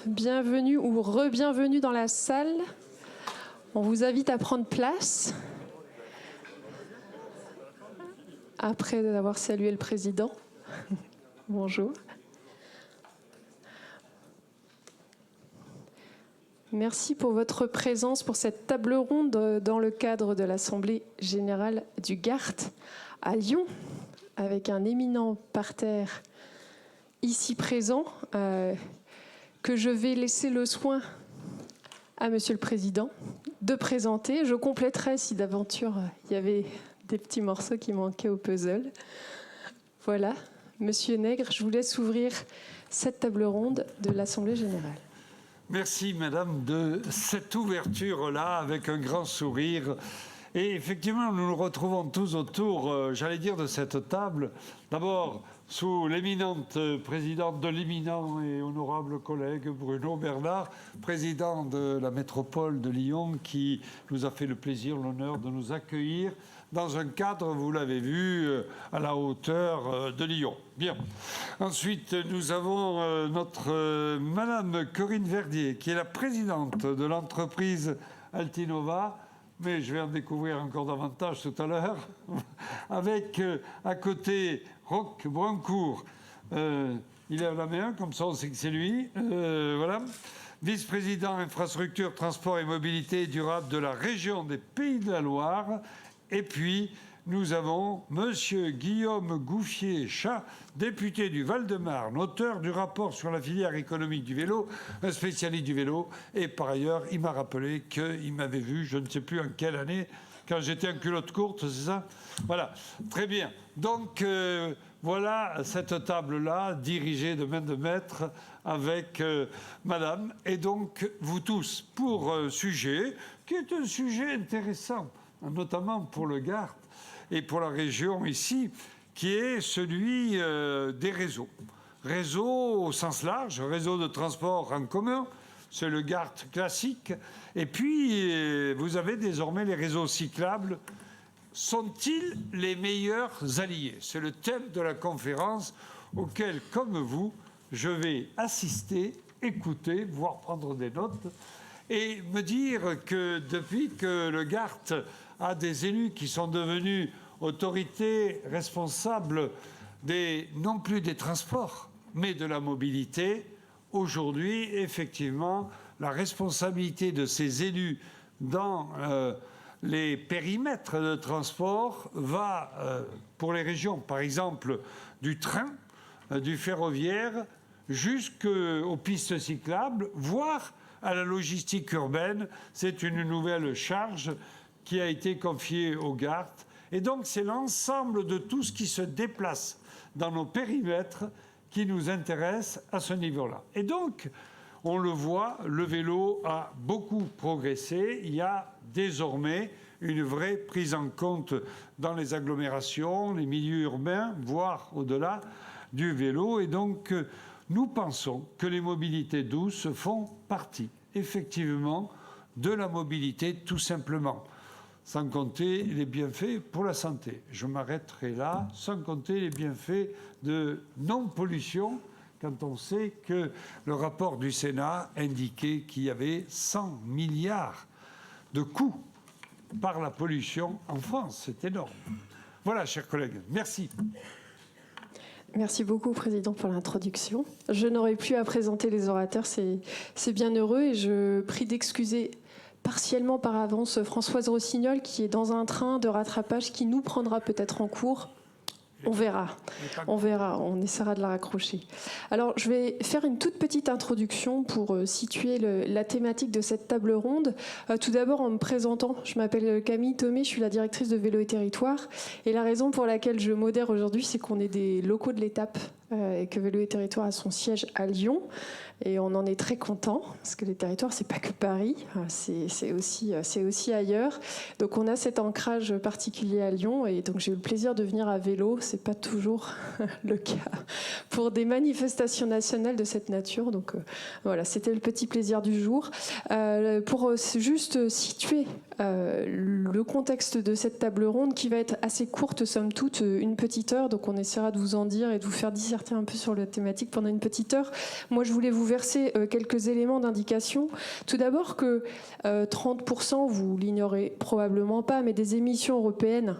bienvenue ou re-bienvenue dans la salle. On vous invite à prendre place. Après avoir salué le président. Bonjour. Merci pour votre présence pour cette table ronde dans le cadre de l'Assemblée générale du Gard à Lyon, avec un éminent parterre ici présent, que je vais laisser le soin à Monsieur le Président de présenter. Je compléterai si d'aventure il y avait des petits morceaux qui manquaient au puzzle. Voilà, Monsieur Nègre, je vous laisse ouvrir cette table ronde de l'Assemblée générale. Merci, Madame, de cette ouverture-là avec un grand sourire. Et effectivement, nous nous retrouvons tous autour, j'allais dire, de cette table. D'abord, sous l'éminente présidente de l'éminent et honorable collègue Bruno Bernard, président de la métropole de Lyon, qui nous a fait le plaisir, l'honneur de nous accueillir dans un cadre, vous l'avez vu, à la hauteur de Lyon. Bien. Ensuite, nous avons notre Madame Corinne Verdier, qui est la présidente de l'entreprise Altinova, mais je vais en découvrir encore davantage tout à l'heure, avec à côté Roch Brancourt. Il est à la main, comme ça on sait que c'est lui. Voilà. Vice-président infrastructure, transport et mobilité durable de la région des Pays de la Loire. Et puis, nous avons Monsieur Guillaume Gouffier-Chat, député du Val-de-Marne, auteur du rapport sur la filière économique du vélo, un spécialiste du vélo. Et par ailleurs, il m'a rappelé qu'il m'avait vu, je ne sais plus en quelle année, quand j'étais en culotte courte, c'est ça? Voilà, très bien. Donc, voilà cette table-là, dirigée de main de maître avec Madame. Et donc, vous tous, pour un sujet qui est un sujet intéressant, notamment pour le Gard et pour la région ici, qui est celui des réseaux. Réseau au sens large, réseau de transport en commun, c'est le Gard classique. Et puis, vous avez désormais les réseaux cyclables. Sont-ils les meilleurs alliés? C'est le thème de la conférence auquel, comme vous, je vais assister, écouter, voire prendre des notes, et me dire que depuis que le Gard a des élus qui sont devenus autorités responsables non plus des transports, mais de la mobilité, aujourd'hui, effectivement, la responsabilité de ces élus dans les périmètres de transport va, pour les régions, par exemple, du train, du ferroviaire, jusqu'aux pistes cyclables, voire à la logistique urbaine. C'est une nouvelle charge qui a été confiée au Gard. Et donc, c'est l'ensemble de tout ce qui se déplace dans nos périmètres qui nous intéresse à ce niveau-là. Et donc, on le voit, le vélo a beaucoup progressé. Il y a désormais une vraie prise en compte dans les agglomérations, les milieux urbains, voire au-delà du vélo. Et donc, nous pensons que les mobilités douces font partie, effectivement, de la mobilité, tout simplement. Sans compter les bienfaits pour la santé. Je m'arrêterai là, sans compter les bienfaits de non-pollution, quand on sait que le rapport du Sénat indiquait qu'il y avait 100 milliards de coûts par la pollution en France. C'est énorme. Voilà, chers collègues, merci. Merci beaucoup, Président, pour l'introduction. Je n'aurai plus à présenter les orateurs, c'est bien heureux, et je prie d'excuser partiellement par avance Françoise Rossignol, qui est dans un train de rattrapage qui nous prendra peut-être en cours. On verra, on essaiera de la raccrocher. Alors, je vais faire une toute petite introduction pour situer la thématique de cette table ronde. Tout d'abord, en me présentant, je m'appelle Camille Thomé, je suis la directrice de Vélo et Territoire. Et la raison pour laquelle je modère aujourd'hui, c'est qu'on est des locaux de l'étape et que Vélo et Territoire a son siège à Lyon. Et on en est très content, parce que les territoires, c'est pas que Paris, c'est aussi ailleurs. Donc on a cet ancrage particulier à Lyon, et donc j'ai eu le plaisir de venir à vélo, c'est pas toujours le cas, pour des manifestations nationales de cette nature. Donc voilà, c'était le petit plaisir du jour. Pour juste situer le contexte de cette table ronde, qui va être assez courte, somme toute, une petite heure, donc on essaiera de vous en dire et de vous faire disserter un peu sur la thématique pendant une petite heure. Moi, je voulais vous verser quelques éléments d'indication. Tout d'abord que 30%, vous l'ignorez probablement pas, mais des émissions européennes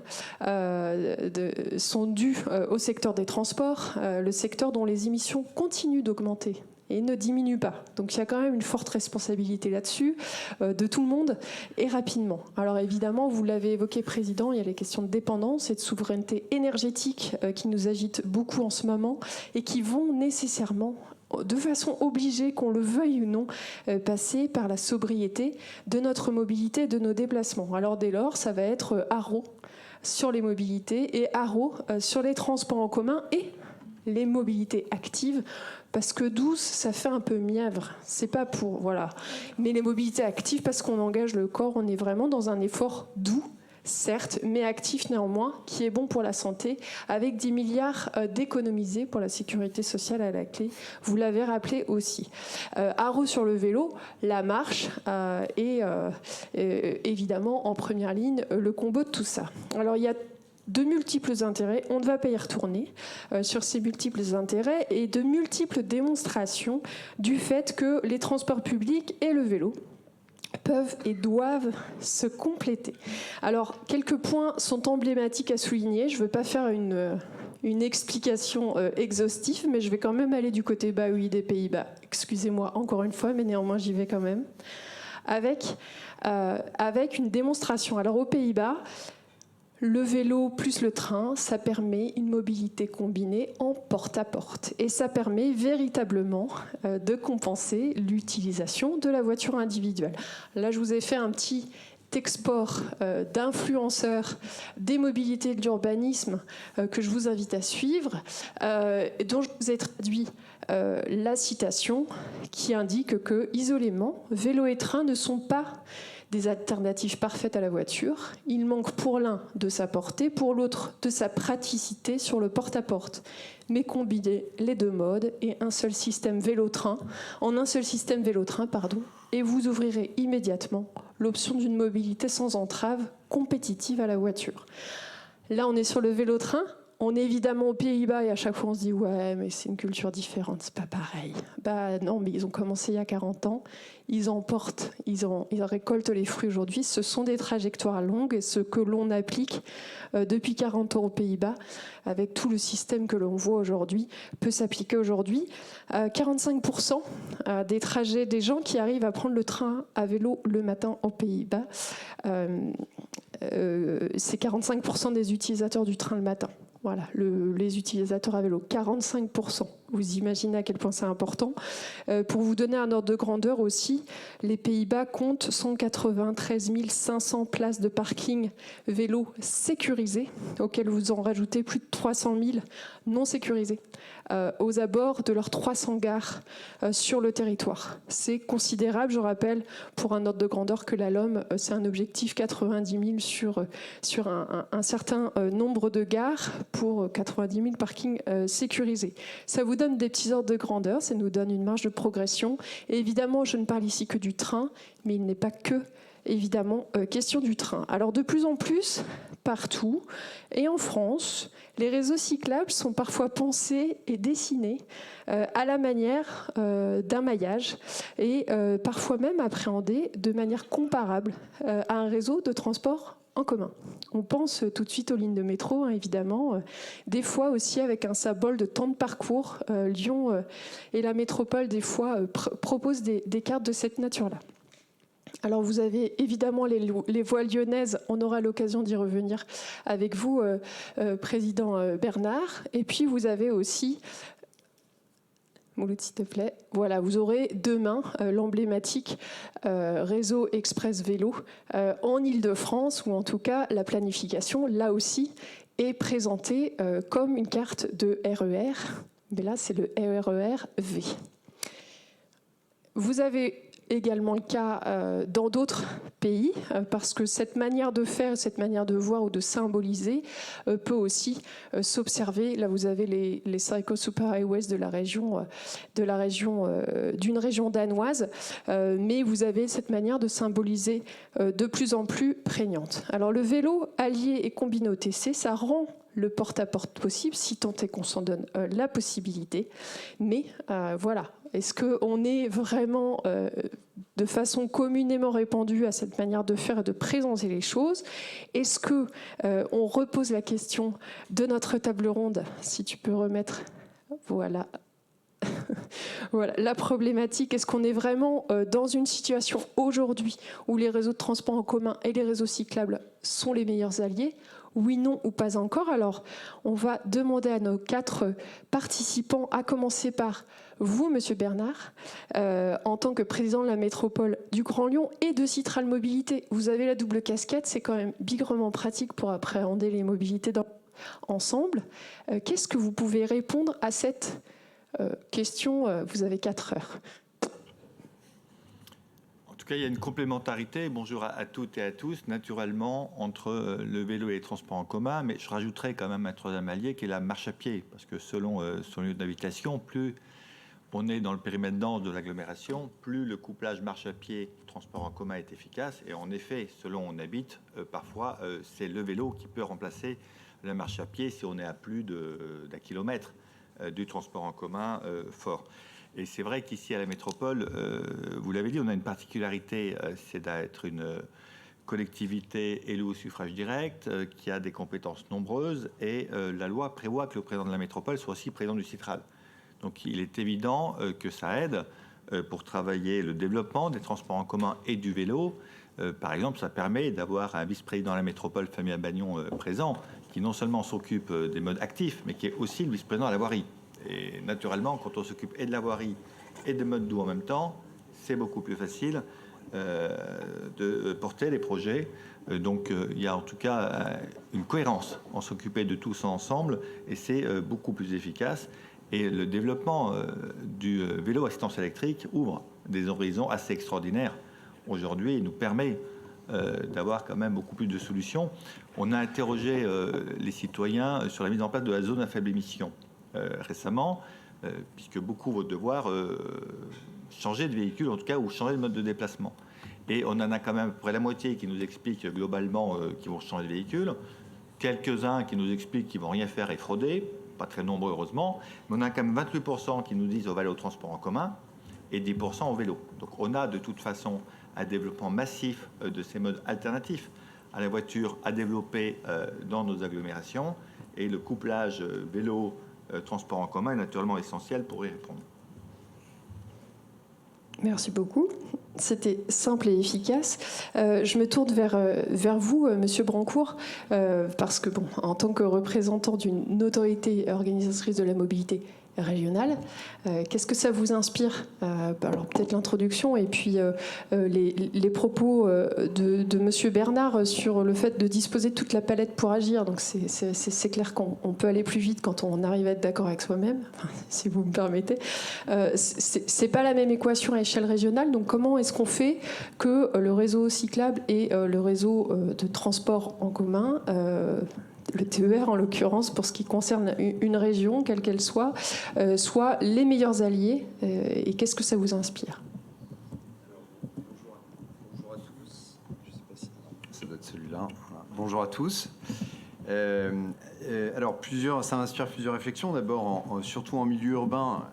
sont dues au secteur des transports, le secteur dont les émissions continuent d'augmenter et ne diminue pas. Donc il y a quand même une forte responsabilité là-dessus, de tout le monde, et rapidement. Alors évidemment, vous l'avez évoqué, Président, il y a les questions de dépendance et de souveraineté énergétique qui nous agitent beaucoup en ce moment et qui vont nécessairement, de façon obligée, qu'on le veuille ou non, passer par la sobriété de notre mobilité et de nos déplacements. Alors dès lors, ça va être haro sur les mobilités et haro sur les transports en commun et les mobilités actives, parce que douce, ça fait un peu mièvre. C'est pas pour, voilà. Mais les mobilités actives, parce qu'on engage le corps, on est vraiment dans un effort doux, certes, mais actif néanmoins, qui est bon pour la santé, avec 10 milliards d'économisés pour la sécurité sociale à la clé. Vous l'avez rappelé aussi. Haro sur le vélo, la marche et évidemment en première ligne le combo de tout ça. Alors il y a de multiples intérêts, on ne va pas y retourner sur ces multiples intérêts et de multiples démonstrations du fait que les transports publics et le vélo peuvent et doivent se compléter. Alors, quelques points sont emblématiques à souligner. Je ne veux pas faire une explication exhaustive, mais je vais quand même aller du côté oui, des Pays-Bas. Excusez-moi encore une fois, mais néanmoins j'y vais quand même. Avec une démonstration. Alors, aux Pays-Bas, le vélo plus le train, ça permet une mobilité combinée en porte-à-porte. Et ça permet véritablement de compenser l'utilisation de la voiture individuelle. Là, je vous ai fait un petit export d'influenceurs des mobilités et de l'urbanisme que je vous invite à suivre, dont je vous ai traduit la citation qui indique que, isolément, vélo et train ne sont pas des alternatives parfaites à la voiture. Il manque pour l'un de sa portée, pour l'autre de sa praticité sur le porte-à-porte. Mais combiner les deux modes et un seul système vélo-train, et vous ouvrirez immédiatement l'option d'une mobilité sans entrave compétitive à la voiture. Là, on est sur le vélo-train. On est évidemment aux Pays-Bas et à chaque fois on se dit ouais mais c'est une culture différente, c'est pas pareil. Bah non, mais ils ont commencé il y a 40 ans, ils récoltent les fruits aujourd'hui. Ce sont des trajectoires longues et ce que l'on applique depuis 40 ans aux Pays-Bas avec tout le système que l'on voit aujourd'hui peut s'appliquer aujourd'hui. 45% des trajets des gens qui arrivent à prendre le train à vélo le matin aux Pays-Bas, c'est 45% des utilisateurs du train le matin. Voilà, les utilisateurs à vélo, 45%. Vous imaginez à quel point c'est important. Pour vous donner un ordre de grandeur aussi, les Pays-Bas comptent 193 500 places de parking vélo sécurisées, auxquelles vous en rajoutez plus de 300 000 non sécurisées, aux abords de leurs 300 gares sur le territoire. C'est considérable, je rappelle, pour un ordre de grandeur que la LOM, c'est un objectif 90 000 sur un certain nombre de gares pour 90 000 parkings sécurisés. Ça vous donne des petits ordres de grandeur, ça nous donne une marge de progression. Et évidemment, je ne parle ici que du train, mais il n'est pas que, évidemment, question du train. Alors de plus en plus, partout, et en France, les réseaux cyclables sont parfois pensés et dessinés à la manière d'un maillage et parfois même appréhendés de manière comparable à un réseau de transport en commun. On pense tout de suite aux lignes de métro, hein, évidemment, des fois aussi avec un symbole de temps de parcours. Lyon et la métropole, des fois, proposent des cartes de cette nature-là. Alors vous avez évidemment les voies lyonnaises, on aura l'occasion d'y revenir avec vous, Président Bernard. Et puis vous avez aussi... Mouloud, s'il te plaît. Voilà, vous aurez demain l'emblématique réseau Express Vélo en Île-de-France, ou en tout cas la planification, là aussi, est présentée comme une carte de RER, mais là c'est le RER V. Vous avez également le cas dans d'autres pays, parce que cette manière de faire, cette manière de voir ou de symboliser peut aussi s'observer. Là, vous avez les Cycle Superhighways d'une région danoise, mais vous avez cette manière de symboliser de plus en plus prégnante. Alors, le vélo allié et combiné au TC, ça rend le porte-à-porte possible, si tant est qu'on s'en donne la possibilité. Mais voilà, est-ce qu'on est vraiment de façon communément répandue à cette manière de faire et de présenter les choses? Est-ce qu'on repose la question de notre table ronde? Si tu peux remettre, voilà. Voilà, la problématique, est-ce qu'on est vraiment dans une situation aujourd'hui où les réseaux de transport en commun et les réseaux cyclables sont les meilleurs alliés? Oui, non ou pas encore? Alors, on va demander à nos 4 participants, à commencer par vous, Monsieur Bernard, en tant que président de la métropole du Grand Lyon et de Citral Mobilité. Vous avez la double casquette, c'est quand même bigrement pratique pour appréhender les mobilités ensemble. Qu'est-ce que vous pouvez répondre à cette question? Vous avez 4 heures. En tout cas, il y a une complémentarité, bonjour à toutes et à tous, naturellement, entre le vélo et les transports en commun, mais je rajouterais quand même un troisième allié qui est la marche à pied, parce que selon son lieu d'habitation, plus on est dans le périmètre dense de l'agglomération, plus le couplage marche à pied, transport en commun est efficace. Et en effet, selon où on habite, parfois, c'est le vélo qui peut remplacer la marche à pied si on est à plus d'un kilomètre du transport en commun fort. Et c'est vrai qu'ici à la métropole, vous l'avez dit, on a une particularité, c'est d'être une collectivité élue au suffrage direct, qui a des compétences nombreuses, et la loi prévoit que le président de la métropole soit aussi président du Citral. Donc il est évident que ça aide pour travailler le développement des transports en commun et du vélo. Par exemple, ça permet d'avoir un vice-président de la métropole, Fabien Bagnon, présent, qui non seulement s'occupe des modes actifs, mais qui est aussi le vice-président de la voirie. Et naturellement, quand on s'occupe et de la voirie et des modes doux en même temps, c'est beaucoup plus facile de porter les projets. Donc il y a en tout cas une cohérence en s'occuper de tout ça ensemble, et c'est beaucoup plus efficace. Et le développement du vélo assistance électrique ouvre des horizons assez extraordinaires. Aujourd'hui, il nous permet d'avoir quand même beaucoup plus de solutions. On a interrogé les citoyens sur la mise en place de la zone à faible émission récemment, puisque beaucoup vont devoir changer de véhicule, en tout cas, ou changer de mode de déplacement. Et on en a quand même à peu près la moitié qui nous expliquent globalement qu'ils vont changer de véhicule, quelques-uns qui nous expliquent qu'ils vont rien faire et frauder, pas très nombreux heureusement, mais on a quand même 28% qui nous disent on va aller au transport en commun et 10% au vélo. Donc on a de toute façon un développement massif de ces modes alternatifs à la voiture à développer dans nos agglomérations, et le couplage vélo transport en commun est naturellement essentiel pour y répondre. Merci beaucoup. C'était simple et efficace. Je me tourne vers vous, Monsieur Brancourt, parce que, bon, en tant que représentant d'une autorité organisatrice de la mobilité régionale, qu'est-ce que ça vous inspire? Alors peut-être l'introduction et puis les propos de Monsieur Bernard sur le fait de disposer de toute la palette pour agir. Donc c'est clair qu'on peut aller plus vite quand on arrive à être d'accord avec soi-même, si vous me permettez. C'est pas la même équation à échelle régionale. Donc comment est-ce qu'on fait que le réseau cyclable et le réseau de transport en commun, le TER en l'occurrence, pour ce qui concerne une région, quelle qu'elle soit, soient les meilleurs alliés, et qu'est-ce que ça vous inspire? Bonjour à tous. Je ne sais pas si ça doit être celui-là. Voilà. Bonjour à tous. Alors, ça m'inspire plusieurs réflexions. D'abord, surtout en milieu urbain,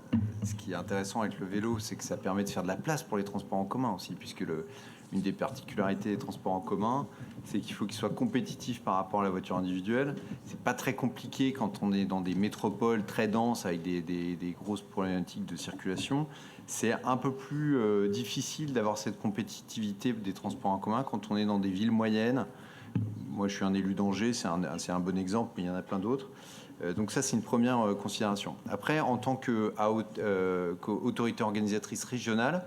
ce qui est intéressant avec le vélo, c'est que ça permet de faire de la place pour les transports en commun aussi, puisque une des particularités des transports en commun, c'est qu'il faut qu'ils soient compétitifs par rapport à la voiture individuelle. C'est pas très compliqué quand on est dans des métropoles très denses avec des grosses problématiques de circulation. C'est un peu plus difficile d'avoir cette compétitivité des transports en commun quand on est dans des villes moyennes. Moi, je suis un élu d'Angers, c'est un bon exemple, mais il y en a plein d'autres. Donc ça, c'est une première considération. Après, en tant qu'autorité organisatrice régionale,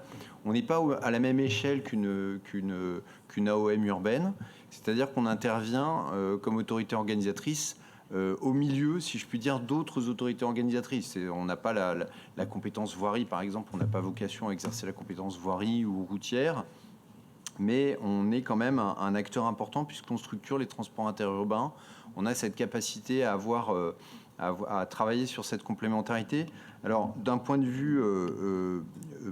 on n'est pas à la même échelle qu'une AOM urbaine. C'est-à-dire qu'on intervient comme autorité organisatrice au milieu, si je puis dire, d'autres autorités organisatrices. On n'a pas la compétence voirie, par exemple. On n'a pas vocation à exercer la compétence voirie ou routière. Mais on est quand même un acteur important puisqu'on structure les transports interurbains. On a cette capacité à travailler sur cette complémentarité. Alors, d'un point de vue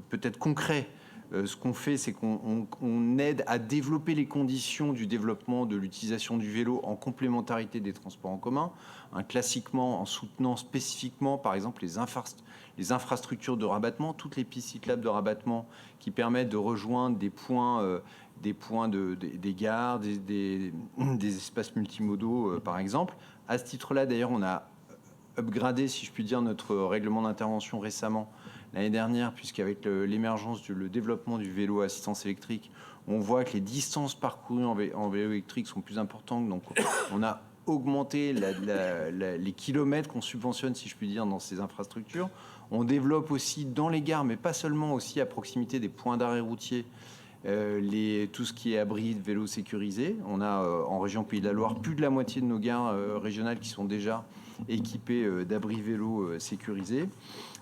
peut-être concret, ce qu'on fait, c'est qu'on aide à développer les conditions du développement de l'utilisation du vélo en complémentarité des transports en commun, classiquement en soutenant spécifiquement, par exemple, les infrastructures de rabattement, toutes les pistes cyclables de rabattement qui permettent de rejoindre des points des gares, des espaces multimodaux, par exemple. À ce titre-là, d'ailleurs, on a upgradé, si je puis dire, notre règlement d'intervention récemment, l'année dernière, puisqu'avec l'émergence, le développement du vélo à assistance électrique, on voit que les distances parcourues en vélo électrique sont plus importantes. Donc, on a augmenté les kilomètres qu'on subventionne, si je puis dire, dans ces infrastructures. On développe aussi dans les gares, mais pas seulement, aussi à proximité des points d'arrêt routiers, tout ce qui est abri de vélos sécurisés. On a en région Pays de la Loire plus de la moitié de nos gares régionales qui sont déjà équipées d'abris vélos sécurisés.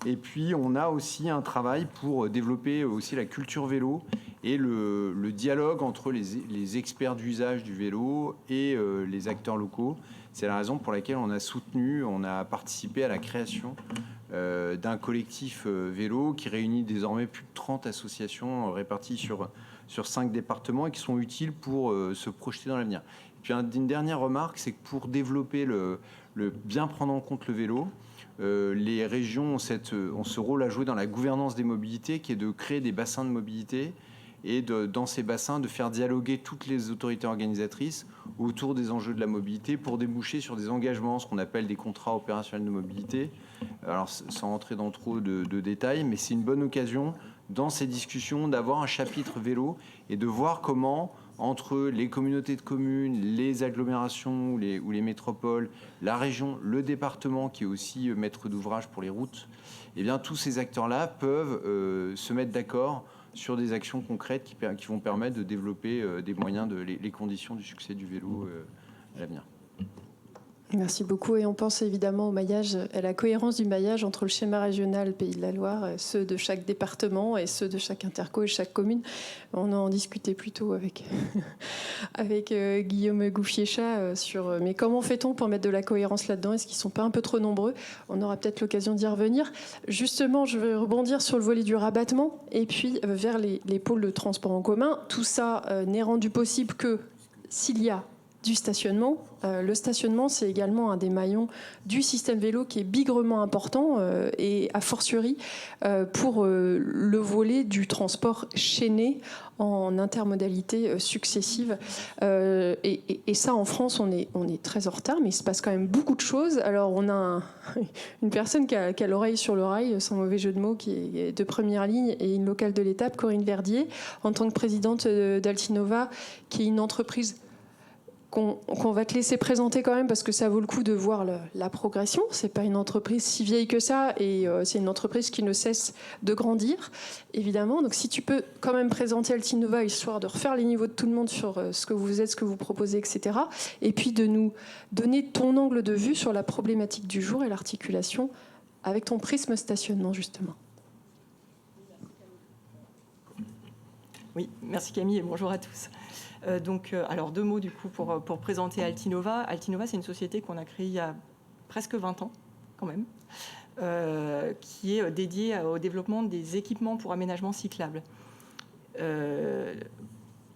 Et puis on a aussi un travail pour développer aussi la culture vélo et le dialogue entre les experts d'usage du vélo et les acteurs locaux. C'est la raison pour laquelle on a participé à la création d'un collectif vélo qui réunit désormais plus de 30 associations réparties sur 5 départements et qui sont utiles pour se projeter dans l'avenir. Et puis une dernière remarque, c'est que pour développer bien prendre en compte le vélo, les régions ont ce rôle à jouer dans la gouvernance des mobilités, qui est de créer des bassins de mobilité et dans ces bassins de faire dialoguer toutes les autorités organisatrices autour des enjeux de la mobilité pour déboucher sur des engagements, ce qu'on appelle des contrats opérationnels de mobilité. Alors sans entrer dans trop de détails, mais c'est une bonne occasion dans ces discussions d'avoir un chapitre vélo et de voir comment entre les communautés de communes, les agglomérations ou les métropoles, la région, le département qui est aussi maître d'ouvrage pour les routes, eh bien tous ces acteurs-là peuvent se mettre d'accord sur des actions concrètes qui vont permettre de développer des moyens, les conditions du succès du vélo à l'avenir. Merci beaucoup. Et on pense évidemment au maillage, à la cohérence du maillage entre le schéma régional Pays de la Loire, ceux de chaque département et ceux de chaque interco et chaque commune. On en discutait plus tôt avec Guillaume Gouffier-Chat sur mais comment fait-on pour mettre de la cohérence là-dedans? Est-ce qu'ils ne sont pas un peu trop nombreux? On aura peut-être l'occasion d'y revenir. Justement, je vais rebondir sur le volet du rabattement et puis vers les pôles de transport en commun. Tout ça n'est rendu possible que s'il y a du stationnement. Le stationnement, c'est également un des maillons du système vélo qui est bigrement important et a fortiori pour le volet du transport chaîné en intermodalité successive. Et ça, en France, on est très en retard, mais il se passe quand même beaucoup de choses. Alors, on a une personne qui a l'oreille sur le rail, sans mauvais jeu de mots, qui est de première ligne et une locale de l'étape, Corinne Verdier, en tant que présidente d'Altinova, qui est une entreprise qu'on va te laisser présenter quand même parce que ça vaut le coup de voir la progression. C'est pas une entreprise si vieille que ça et c'est une entreprise qui ne cesse de grandir, évidemment. Donc si tu peux quand même présenter Altinova, histoire de refaire les niveaux de tout le monde sur ce que vous êtes, ce que vous proposez, etc. Et puis de nous donner ton angle de vue sur la problématique du jour et l'articulation avec ton prisme stationnement, justement. Oui, merci Camille et bonjour à tous. Alors 2 mots du coup pour présenter Altinova. Altinova, c'est une société qu'on a créée il y a presque 20 ans quand même, qui est dédiée au développement des équipements pour aménagement cyclable.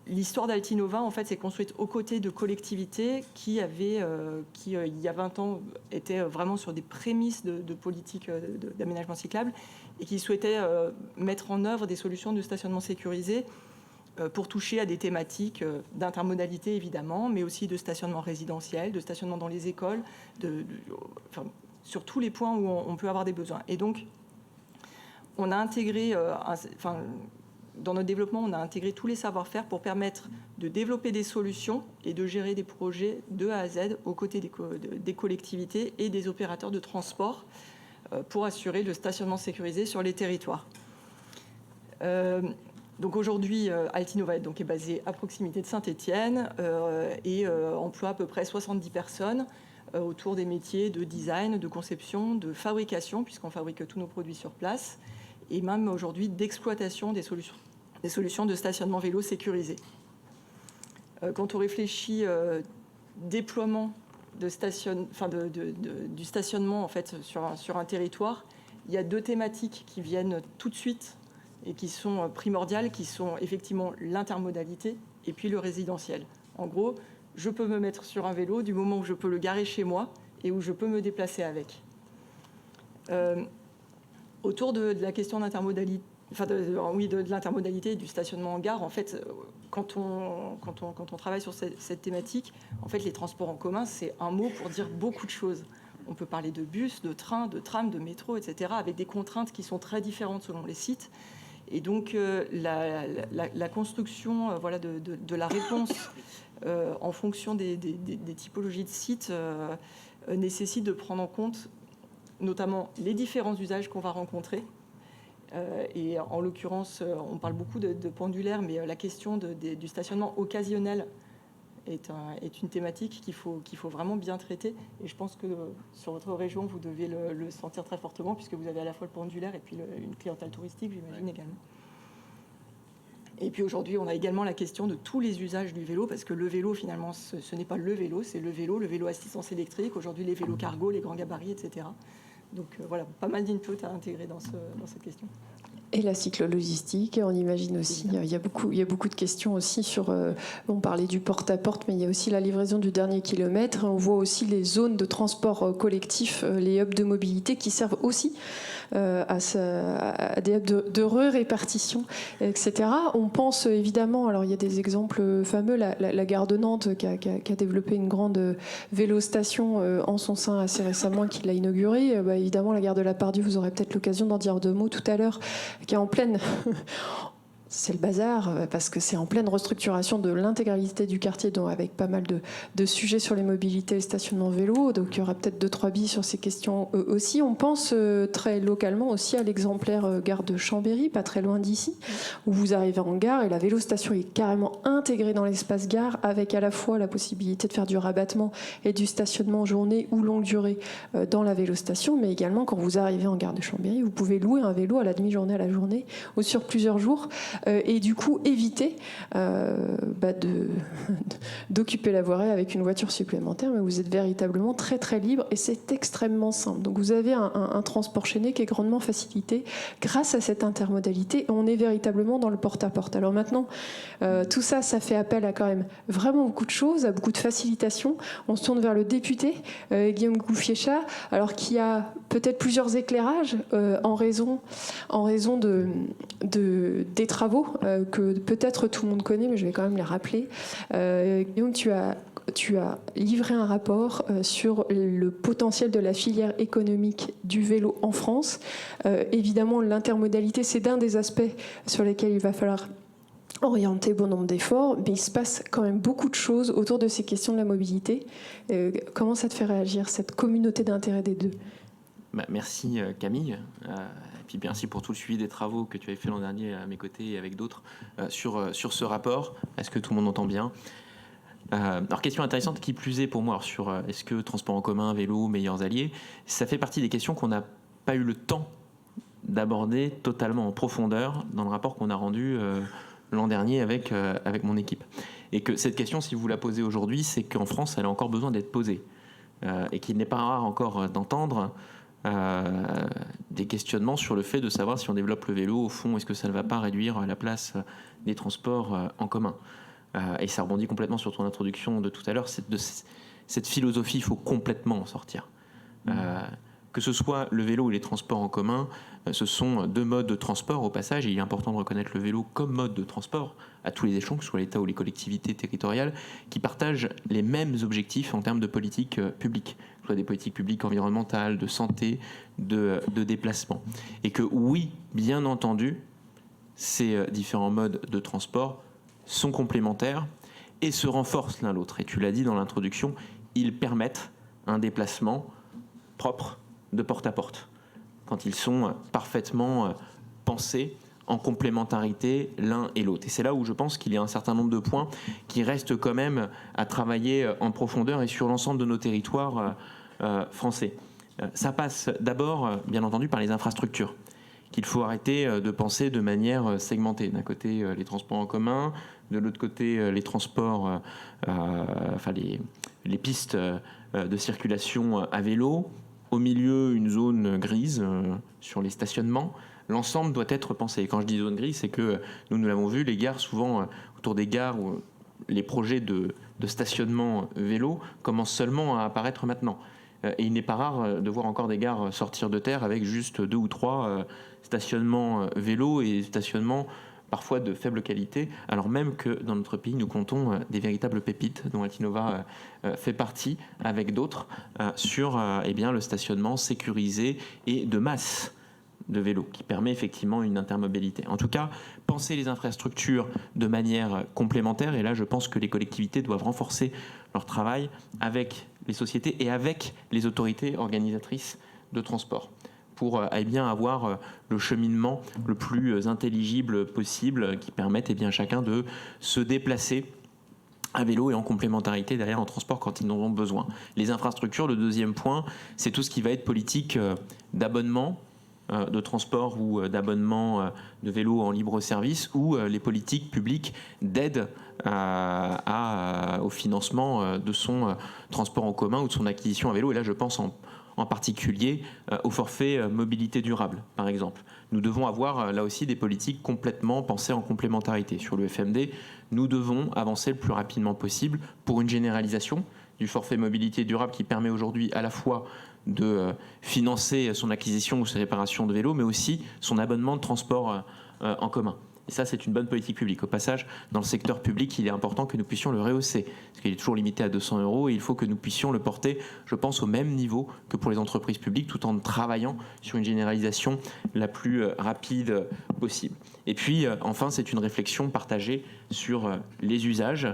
L'histoire d'Altinova, en fait, s'est construite aux côtés de collectivités qui il y a 20 ans, étaient vraiment sur des prémices de politique d'aménagement cyclable et qui souhaitaient mettre en œuvre des solutions de stationnement sécurisé pour toucher à des thématiques d'intermodalité, évidemment, mais aussi de stationnement résidentiel, de stationnement dans les écoles, sur tous les points où on peut avoir des besoins. Et donc, on a intégré, dans notre développement, on a intégré tous les savoir-faire pour permettre de développer des solutions et de gérer des projets de A à Z aux côtés des collectivités et des opérateurs de transport pour assurer le stationnement sécurisé sur les territoires. Donc aujourd'hui, Altinova est basée à proximité de Saint-Étienne et emploie à peu près 70 personnes autour des métiers de design, de conception, de fabrication, puisqu'on fabrique tous nos produits sur place, et même aujourd'hui d'exploitation des solutions de stationnement vélo sécurisé. Quand on réfléchit déploiement du stationnement en fait, sur un territoire, il y a 2 thématiques qui viennent tout de suite et qui sont primordiales, qui sont effectivement l'intermodalité et puis le résidentiel. En gros, je peux me mettre sur un vélo du moment où je peux le garer chez moi et où je peux me déplacer avec. Autour de la question d'intermodalité, de l'intermodalité et du stationnement en gare, en fait, quand on travaille sur cette thématique, en fait, les transports en commun, c'est un mot pour dire beaucoup de choses. On peut parler de bus, de train, de tram, de métro, etc., avec des contraintes qui sont très différentes selon les sites. Et donc, la construction de la réponse en fonction des typologies de sites nécessite de prendre en compte notamment les différents usages qu'on va rencontrer. Et en l'occurrence, on parle beaucoup de pendulaire, mais la question du stationnement occasionnel est une thématique qu'il faut vraiment bien traiter. Et je pense que sur votre région, vous devez le sentir très fortement, puisque vous avez à la fois le pendulaire et puis une clientèle touristique, j'imagine, également. Et puis aujourd'hui, on a également la question de tous les usages du vélo, parce que le vélo, finalement, ce n'est pas le vélo, c'est le vélo assistance électrique, aujourd'hui les vélos cargo, les grands gabarits, etc. Donc voilà, pas mal d'input à intégrer dans cette question. Et la cyclo-logistique, on imagine aussi, il y a beaucoup de questions aussi sur, on parlait du porte-à-porte, mais il y a aussi la livraison du dernier kilomètre. On voit aussi les zones de transport collectif, les hubs de mobilité qui servent aussi à des hubs de répartition, etc. On pense évidemment, alors il y a des exemples fameux, la gare de Nantes qui a développé une grande vélostation en son sein assez récemment, qui l'a inaugurée. Évidemment, la gare de la Pardue, vous aurez peut-être l'occasion d'en dire deux mots tout à l'heure, qui est en pleine... C'est le bazar, parce que c'est en pleine restructuration de l'intégralité du quartier, donc avec pas mal de sujets sur les mobilités et le stationnement vélo. Donc il y aura peut-être 2-3 billes sur ces questions aussi. On pense très localement aussi à l'exemplaire gare de Chambéry, pas très loin d'ici, où vous arrivez en gare et la vélostation est carrément intégrée dans l'espace gare, avec à la fois la possibilité de faire du rabattement et du stationnement journée ou longue durée dans la vélostation, mais également quand vous arrivez en gare de Chambéry, vous pouvez louer un vélo à la demi-journée, à la journée, ou sur plusieurs jours. Et du coup éviter d'occuper la voirie avec une voiture supplémentaire, mais vous êtes véritablement très très libre et c'est extrêmement simple. Donc vous avez un transport chaîné qui est grandement facilité grâce à cette intermodalité. On est véritablement dans le porte-à-porte. Alors maintenant, tout ça fait appel à quand même vraiment beaucoup de choses, à beaucoup de facilitation. On se tourne vers le député Guillaume Gouffier-Cha, alors qui a peut-être plusieurs éclairages en raison des travaux que peut-être tout le monde connaît, mais je vais quand même les rappeler. Guillaume, tu as livré un rapport sur le potentiel de la filière économique du vélo en France. Évidemment, l'intermodalité, c'est d'un des aspects sur lesquels il va falloir orienter bon nombre d'efforts, mais il se passe quand même beaucoup de choses autour de ces questions de la mobilité. Comment ça te fait réagir, cette communauté d'intérêt des deux ? Merci Camille, et puis merci pour tout le suivi des travaux que tu avais fait l'an dernier à mes côtés et avec d'autres sur ce rapport. Est-ce que tout le monde entend bien ? Alors question intéressante qui plus est pour moi sur est-ce que transport en commun, vélo, meilleurs alliés, ça fait partie des questions qu'on n'a pas eu le temps d'aborder totalement en profondeur dans le rapport qu'on a rendu l'an dernier avec mon équipe. Et que cette question, si vous la posez aujourd'hui, c'est qu'en France, elle a encore besoin d'être posée et qu'il n'est pas rare encore d'entendre des questionnements sur le fait de savoir si on développe le vélo, au fond, est-ce que ça ne va pas réduire la place des transports en commun ? Et ça rebondit complètement sur ton introduction de tout à l'heure. Cette philosophie, il faut complètement en sortir. Que ce soit le vélo ou les transports en commun, ce sont deux modes de transport au passage, et il est important de reconnaître le vélo comme mode de transport à tous les échelons, que ce soit l'État ou les collectivités territoriales, qui partagent les mêmes objectifs en termes de politique publique, que ce soit des politiques publiques environnementales, de santé, de déplacement. Et que oui, bien entendu, ces différents modes de transport sont complémentaires et se renforcent l'un l'autre. Et tu l'as dit dans l'introduction, ils permettent un déplacement propre de porte à porte, quand ils sont parfaitement pensés en complémentarité l'un et l'autre. Et c'est là où je pense qu'il y a un certain nombre de points qui restent quand même à travailler en profondeur et sur l'ensemble de nos territoires français. Ça passe d'abord, bien entendu, par les infrastructures, qu'il faut arrêter de penser de manière segmentée. D'un côté, les transports en commun, de l'autre côté, les transports, les pistes de circulation à vélo, au milieu, une zone grise sur les stationnements, l'ensemble doit être pensé. Et quand je dis zone grise, c'est que nous l'avons vu, les gares, souvent autour des gares, où les projets de stationnement vélo commencent seulement à apparaître maintenant. Et il n'est pas rare de voir encore des gares sortir de terre avec juste 2 ou 3 stationnements vélo et stationnements parfois de faible qualité, alors même que dans notre pays, nous comptons des véritables pépites dont Altinova fait partie avec d'autres sur le stationnement sécurisé et de masse de vélos, qui permet effectivement une intermobilité. En tout cas, penser les infrastructures de manière complémentaire, et là je pense que les collectivités doivent renforcer leur travail avec les sociétés et avec les autorités organisatrices de transport pour avoir le cheminement le plus intelligible possible qui permette chacun de se déplacer à vélo et en complémentarité derrière en transport quand ils en ont besoin. Les infrastructures, le deuxième point, c'est tout ce qui va être politique d'abonnement de transport ou d'abonnement de vélo en libre service ou les politiques publiques d'aide au financement de son transport en commun ou de son acquisition à vélo. Et là, je pense en particulier au forfait mobilité durable, par exemple. Nous devons avoir là aussi des politiques complètement pensées en complémentarité. Sur le FMD, nous devons avancer le plus rapidement possible pour une généralisation du forfait mobilité durable qui permet aujourd'hui à la fois de financer son acquisition ou sa réparation de vélo, mais aussi son abonnement de transport en commun. Et ça, c'est une bonne politique publique. Au passage, dans le secteur public, il est important que nous puissions le rehausser, parce qu'il est toujours limité à 200 € et il faut que nous puissions le porter, je pense, au même niveau que pour les entreprises publiques, tout en travaillant sur une généralisation la plus rapide possible. Et puis, enfin, c'est une réflexion partagée sur les usages,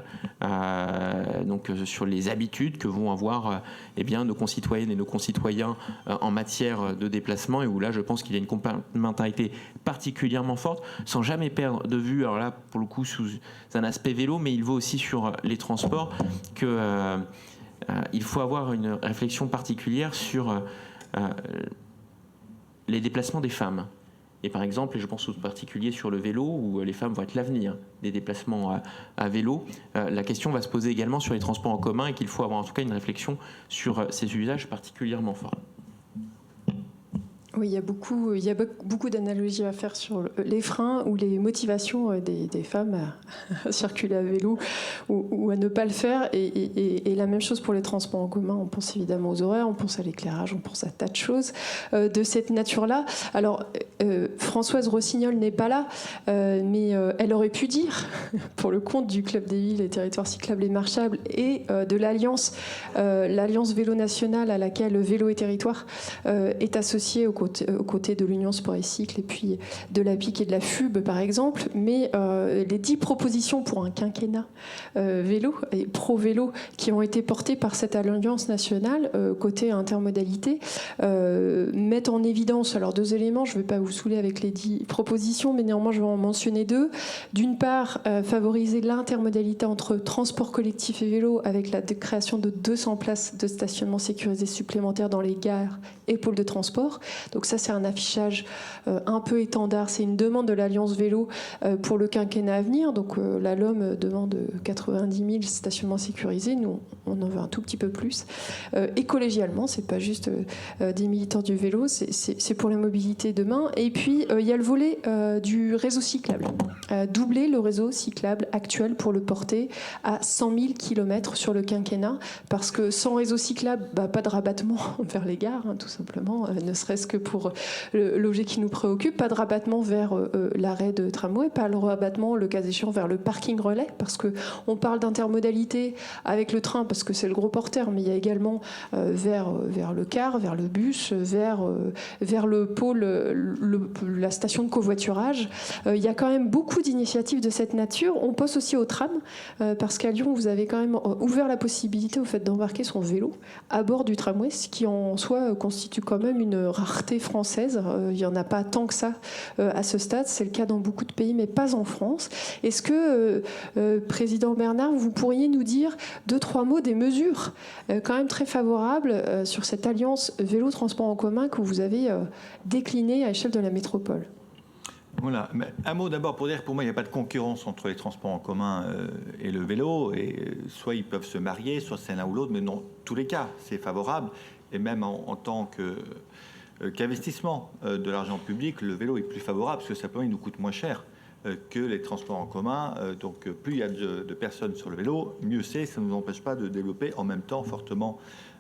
donc sur les habitudes que vont avoir nos concitoyennes et nos concitoyens en matière de déplacement, et où là, je pense qu'il y a une complémentarité particulièrement forte, sans jamais perdre de vue, alors là, pour le coup, sous un aspect vélo, mais il vaut aussi sur les transports, qu'il faut avoir une réflexion particulière sur les déplacements des femmes. Et par exemple, et je pense en particulier sur le vélo, où les femmes vont être l'avenir des déplacements à vélo, la question va se poser également sur les transports en commun et qu'il faut avoir en tout cas une réflexion sur ces usages particulièrement forts. Oui, il y a beaucoup d'analogies à faire sur les freins ou les motivations des femmes à circuler à vélo ou à ne pas le faire. Et la même chose pour les transports en commun. On pense évidemment aux horaires, on pense à l'éclairage, on pense à tas de choses de cette nature-là. Alors, Françoise Rossignol n'est pas là, mais elle aurait pu dire, pour le compte du Club des villes et territoires cyclables et marchables et de l'Alliance Vélo National à laquelle Vélo et Territoire est associée aux côtés de l'Union Sport et Cycle et puis de la PIC et de la FUB par exemple, mais les 10 propositions pour un quinquennat vélo et pro-vélo qui ont été portées par cette alliance nationale côté intermodalité mettent en évidence alors 2 éléments, je ne vais pas vous saouler avec les 10 propositions, mais néanmoins je vais en mentionner 2. D'une part, favoriser l'intermodalité entre transport collectif et vélo avec la création de 200 places de stationnement sécurisé supplémentaires dans les gares et pôles de transport. Donc ça, c'est un affichage un peu étendard. C'est une demande de l'Alliance Vélo pour le quinquennat à venir. Donc la LOM demande 90 000 stationnements sécurisés. Nous, on en veut un tout petit peu plus. Et collégialement, c'est pas juste des militants du vélo, c'est pour la mobilité demain. Et puis, il y a le volet du réseau cyclable. Doubler le réseau cyclable actuel pour le porter à 100 000 km sur le quinquennat. Parce que sans réseau cyclable, pas de rabattement vers les gares, tout simplement, ne serait-ce que pour l'objet qui nous préoccupe, pas de rabattement vers l'arrêt de tramway, pas le rabattement, le cas échéant, vers le parking relais, parce qu'on parle d'intermodalité avec le train, parce que c'est le gros porteur, mais il y a également vers le car, vers le bus, vers le pôle, la station de covoiturage. Il y a quand même beaucoup d'initiatives de cette nature. On pense aussi au tram, parce qu'à Lyon, vous avez quand même ouvert la possibilité au fait d'embarquer son vélo à bord du tramway, ce qui en soi constitue quand même une rareté française. Il n'y en a pas tant que ça à ce stade. C'est le cas dans beaucoup de pays, mais pas en France. Est-ce que, Président Bernard, vous pourriez nous dire 2-3 mots des mesures quand même très favorables sur cette alliance vélo-transport en commun que vous avez déclinée à l'échelle de la métropole ? Voilà. Mais un mot d'abord pour dire que pour moi, il n'y a pas de concurrence entre les transports en commun et le vélo. Et soit ils peuvent se marier, soit c'est l'un ou l'autre, mais dans tous les cas, c'est favorable. Et même en tant que qu'investissement de l'argent public, le vélo est plus favorable parce que simplement il nous coûte moins cher que les transports en commun. Donc plus il y a de personnes sur le vélo, mieux c'est. Ça ne nous empêche pas de développer en même temps fortement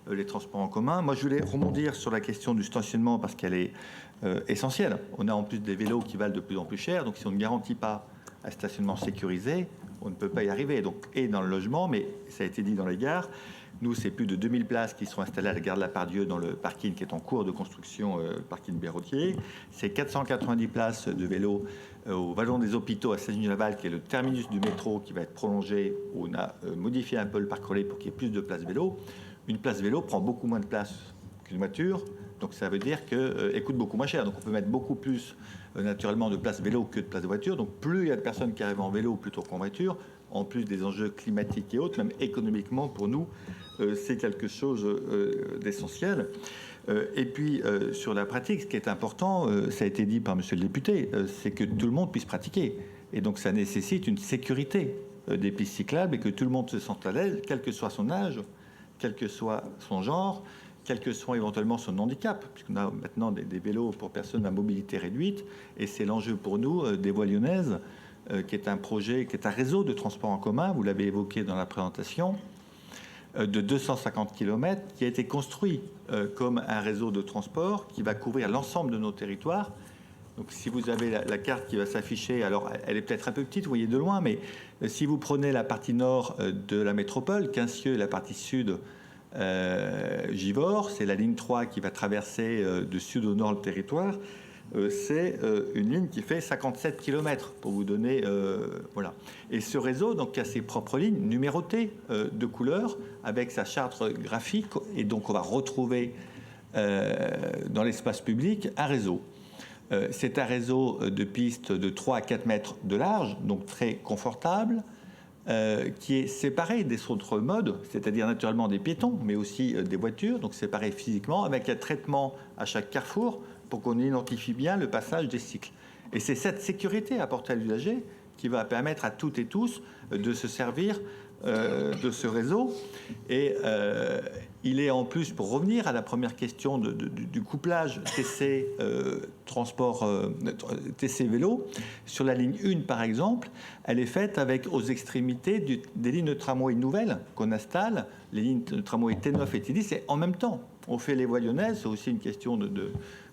les transports en commun. Moi, je voulais rebondir sur la question du stationnement parce qu'elle est essentielle. On a en plus des vélos qui valent de plus en plus cher. Donc si on ne garantit pas un stationnement sécurisé, on ne peut pas y arriver. Donc, et dans le logement, mais ça a été dit dans les gares, nous, c'est plus de 2000 places qui sont installées à la gare de la Part-Dieu dans le parking qui est en cours de construction, parking Berrottier. C'est 490 places de vélo au Vallon des Hôpitaux à Saint-Denis-Laval, qui est le terminus du métro qui va être prolongé, où on a modifié un peu le parc relais pour qu'il y ait plus de places vélo. Une place vélo prend beaucoup moins de place qu'une voiture, donc ça veut dire qu'elle coûte beaucoup moins cher. Donc on peut mettre beaucoup plus naturellement de places vélo que de places de voiture. Donc plus il y a de personnes qui arrivent en vélo plutôt qu'en voiture, en plus des enjeux climatiques et autres, même économiquement pour nous, c'est quelque chose d'essentiel. Et puis sur la pratique, ce qui est important, ça a été dit par monsieur le député, c'est que tout le monde puisse pratiquer. Et donc ça nécessite une sécurité des pistes cyclables et que tout le monde se sente à l'aise, quel que soit son âge, quel que soit son genre, quel que soit éventuellement son handicap, puisqu'on a maintenant des vélos pour personnes à mobilité réduite, et c'est l'enjeu pour nous des Voies lyonnaises, qui est un projet, qui est un réseau de transport en commun, vous l'avez évoqué dans la présentation, de 250 km, qui a été construit comme un réseau de transport qui va couvrir l'ensemble de nos territoires. Donc si vous avez la carte qui va s'afficher, alors elle est peut-être un peu petite, vous voyez de loin, mais si vous prenez la partie nord de la métropole, Quincieux, et la partie sud, Givors, c'est la ligne 3 qui va traverser de sud au nord le territoire. C'est une ligne qui fait 57 km, pour vous donner... voilà. Et ce réseau donc, a ses propres lignes numérotées de couleurs, avec sa charte graphique, et donc on va retrouver dans l'espace public un réseau. C'est un réseau de pistes de 3 à 4 mètres de large, donc très confortable, qui est séparé des autres modes, c'est-à-dire naturellement des piétons, mais aussi des voitures, donc séparé physiquement, avec un traitement à chaque carrefour pour qu'on identifie bien le passage des cycles. Et c'est cette sécurité apportée à l'usager qui va permettre à toutes et tous de se servir de ce réseau. Et il est en plus, pour revenir à la première question du couplage TC transport TC vélo, sur la ligne 1 par exemple, elle est faite avec aux extrémités des lignes de tramway nouvelles qu'on installe, les lignes de tramway T9 et T10, et en même temps on fait les voies lyonnaises. C'est aussi une question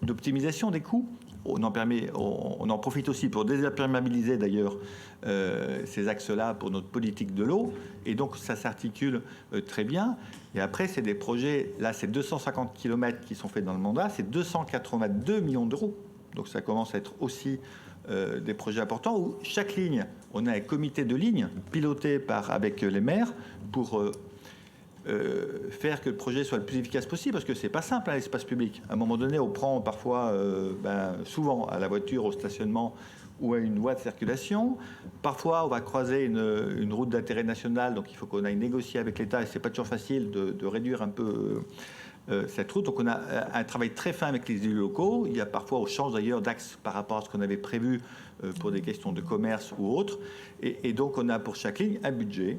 d'optimisation des coûts. On en profite aussi pour désimperméabiliser d'ailleurs ces axes-là pour notre politique de l'eau. Et donc ça s'articule très bien. Et après, c'est des projets, là c'est 250 km qui sont faits dans le mandat, c'est 282 millions d'euros. Donc ça commence à être aussi des projets importants où chaque ligne, on a un comité de ligne piloté avec les maires pour... faire que le projet soit le plus efficace possible, parce que c'est pas simple à l'espace public. À un moment donné, on prend parfois, souvent à la voiture, au stationnement ou à une voie de circulation. Parfois, on va croiser une route d'intérêt national, donc il faut qu'on aille négocier avec l'État, et c'est pas toujours facile de réduire un peu cette route. Donc on a un travail très fin avec les élus locaux. Il y a parfois, on change d'ailleurs d'axe par rapport à ce qu'on avait prévu pour des questions de commerce ou autres. Et donc on a pour chaque ligne un budget,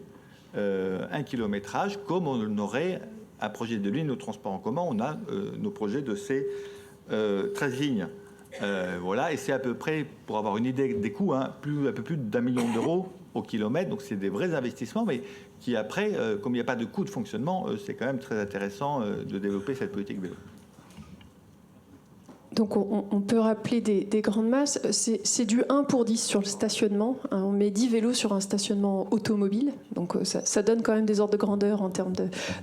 un kilométrage, comme on aurait un projet de ligne de transport en commun. On a nos projets de ces 13 lignes. Voilà, et c'est à peu près, pour avoir une idée des coûts, un peu plus d'1 million d'euros au kilomètre. Donc c'est des vrais investissements, mais qui après, comme il n'y a pas de coût de fonctionnement, c'est quand même très intéressant de développer cette politique vélo. Donc on peut rappeler des grandes masses, c'est du 1 pour 10 sur le stationnement, hein, on met 10 vélos sur un stationnement automobile, donc ça donne quand même des ordres de grandeur en termes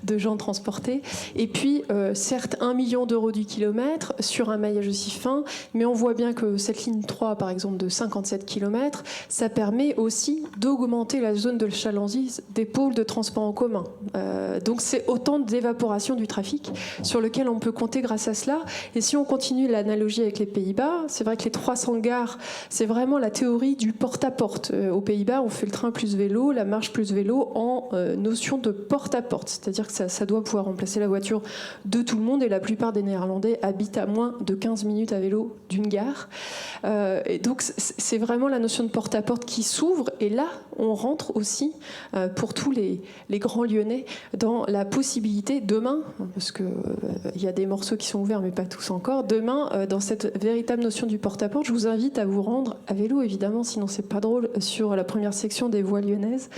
de gens transportés. Et puis certes 1 million d'euros du kilomètre sur un maillage aussi fin, mais on voit bien que cette ligne 3 par exemple de 57 km, ça permet aussi d'augmenter la zone de chalandise des pôles de transport en commun. Donc c'est autant d'évaporation du trafic sur lequel on peut compter grâce à cela. Et si on continue l'analogie avec les Pays-Bas. C'est vrai que les 300 gares, c'est vraiment la théorie du porte-à-porte. Aux Pays-Bas, on fait le train plus vélo, la marche plus vélo en notion de porte-à-porte. C'est-à-dire que ça doit pouvoir remplacer la voiture de tout le monde, et la plupart des Néerlandais habitent à moins de 15 minutes à vélo d'une gare. Et donc c'est vraiment la notion de porte-à-porte qui s'ouvre, et là on rentre aussi pour tous les grands Lyonnais dans la possibilité demain, parce que il y a des morceaux qui sont ouverts mais pas tous encore, demain dans cette véritable notion du porte-à-porte. Je vous invite à vous rendre à vélo évidemment, sinon c'est pas drôle, sur la première section des voies lyonnaises,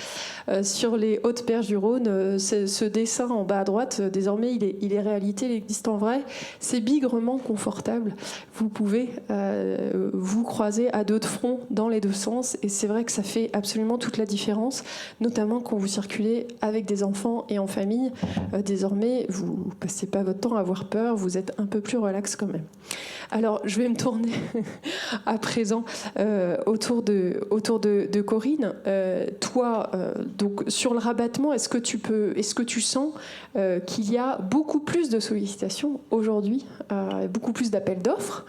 sur les hautes berges du Rhône. Ce dessin en bas à droite, désormais il est réalité, il existe en vrai. C'est bigrement confortable. Vous pouvez vous croiser à deux de front dans les deux sens, et c'est vrai que ça fait absolument toute la différence, notamment quand vous circulez avec des enfants et en famille. Désormais, vous ne passez pas votre temps à avoir peur, vous êtes un peu plus relax quand même. Alors, je vais me tourner à présent autour de Corinne. Toi, donc sur le rabattement, est-ce que tu sens qu'il y a beaucoup plus de sollicitations aujourd'hui, beaucoup plus d'appels d'offres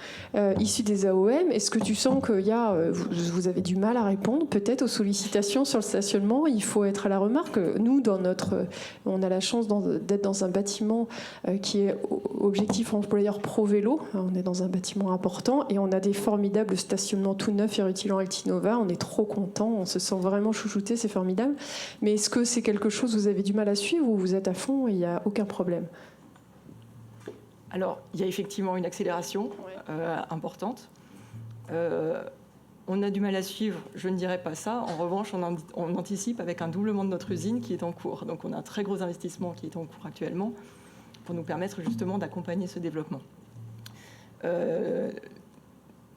issus des AOM? Est-ce que tu sens qu'il y a, vous avez du mal à répondre peut-être aux sollicitations sur le stationnement? Il faut être à la remarque. Nous, on a la chance d'être dans un bâtiment qui est objectif employeur pro vélo. On est dans un bâtiment important et on a des formidables stationnements tout neufs et rutilant Altinova. On est trop contents, on se sent vraiment chouchouté, c'est formidable. Mais est-ce que c'est quelque chose que vous avez du mal à suivre, ou vous êtes à fond et il n'y a aucun problème? Alors, il y a effectivement une accélération importante. On a du mal à suivre, je ne dirais pas ça. En revanche, on anticipe avec un doublement de notre usine qui est en cours. Donc on a un très gros investissement qui est en cours actuellement pour nous permettre justement d'accompagner ce développement.